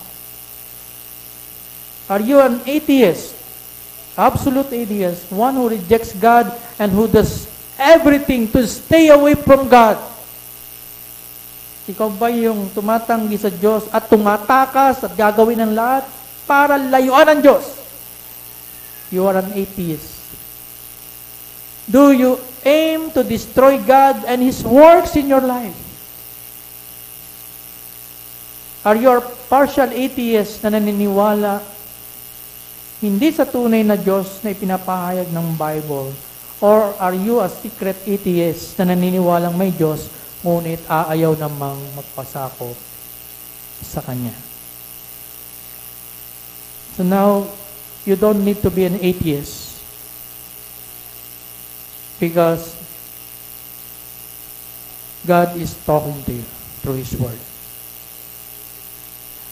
Are you an atheist? Absolute atheist, one who rejects God and who does everything to stay away from God? Ikaw ba yung tumatanggi sa Diyos at tumatakas at gagawin ng lahat para layuan ang Diyos? You are an atheist. Do you aim to destroy God and His works in your life? Are you a partial atheist na naniniwala hindi sa tunay na Diyos na ipinapahayag ng Bible? Or are you a secret atheist na naniniwalang may Diyos ngunit aayaw namang magpasako sa Kanya? So now, you don't need to be an atheist because God is talking to you through His Word.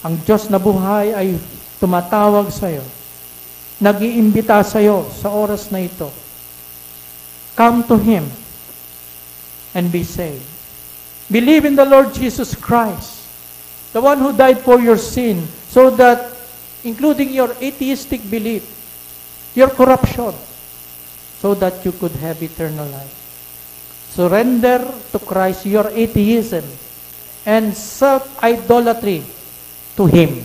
Ang Diyos na buhay ay tumatawag sa iyo, nag-iimbita sa iyo sa oras na ito. Come to Him and be saved. Believe in the Lord Jesus Christ, the one who died for your sin, so that, including your atheistic belief, your corruption, so that you could have eternal life. Surrender to Christ your atheism and self-idolatry to Him.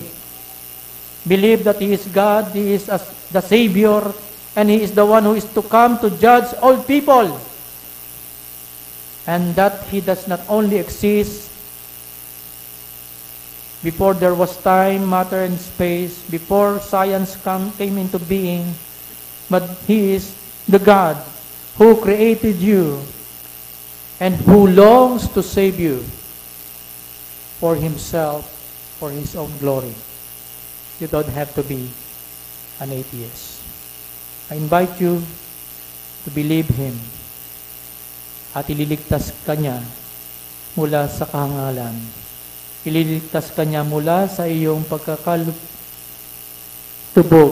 Believe that He is God, He is the Savior, and He is the one who is to come to judge all people. And that He does not only exist before there was time, matter, and space, before science came into being, but He is the God who created you and who longs to save you for Himself, for His own glory. You don't have to be an atheist. I invite you to believe Him at ililigtas ka niya mula sa kahangalan. Ililigtas ka niya mula sa iyong pagkakalubog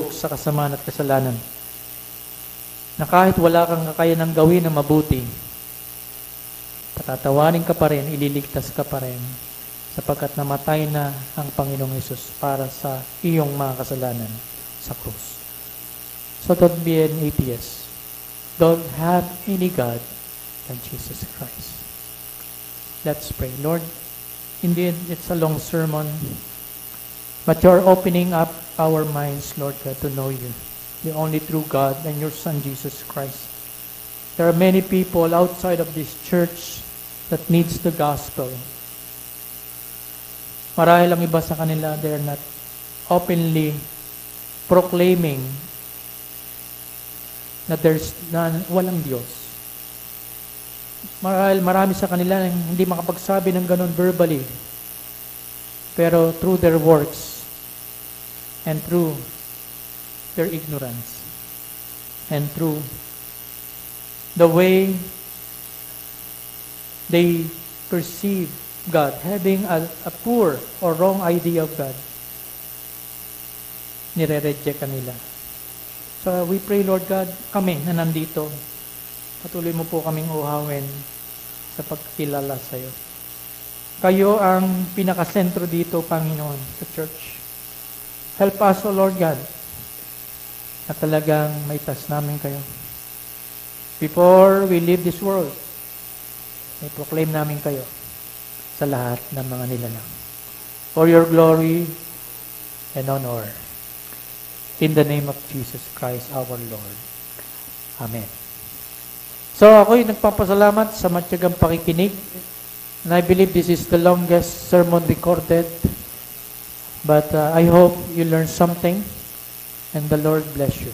sa kasamaan at kasalanan. Na kahit wala kang kakayanang gawin na mabuti, patatawanin ka pa rin, ililigtas ka pa rin, sapagkat namatay na ang Panginoong Hesus para sa iyong mga kasalanan sa krus. So don't be an atheist. Don't have any God than Jesus Christ. Let's pray. Lord, indeed, it's a long sermon, but you're opening up our minds, Lord God, to know you, the only true God, and your Son, Jesus Christ. There are many people outside of this church that needs the gospel. Marahil ang iba sa kanila, they're not openly proclaiming na walang Diyos. Marahil marami sa kanila hindi makapagsabi ng ganun verbally. Pero through their works and through their ignorance and through the way they perceive God, having a poor or wrong idea of God, nire-reject kanila. So we pray, Lord God, kami na nandito, patuloy mo po kaming uhawin sa pagkilala sa iyo. Kayo ang pinakasentro dito, Panginoon, sa church. Help us, O Lord God, na talagang maitas namin kayo. Before we leave this world, may proclaim namin kayo sa lahat ng mga nilalang. For your glory and honor. In the name of Jesus Christ, our Lord. Amen. So ako'y nagpapasalamat sa matyagang pakikinig. And I believe this is the longest sermon recorded. But I hope you learned something. And the Lord bless you.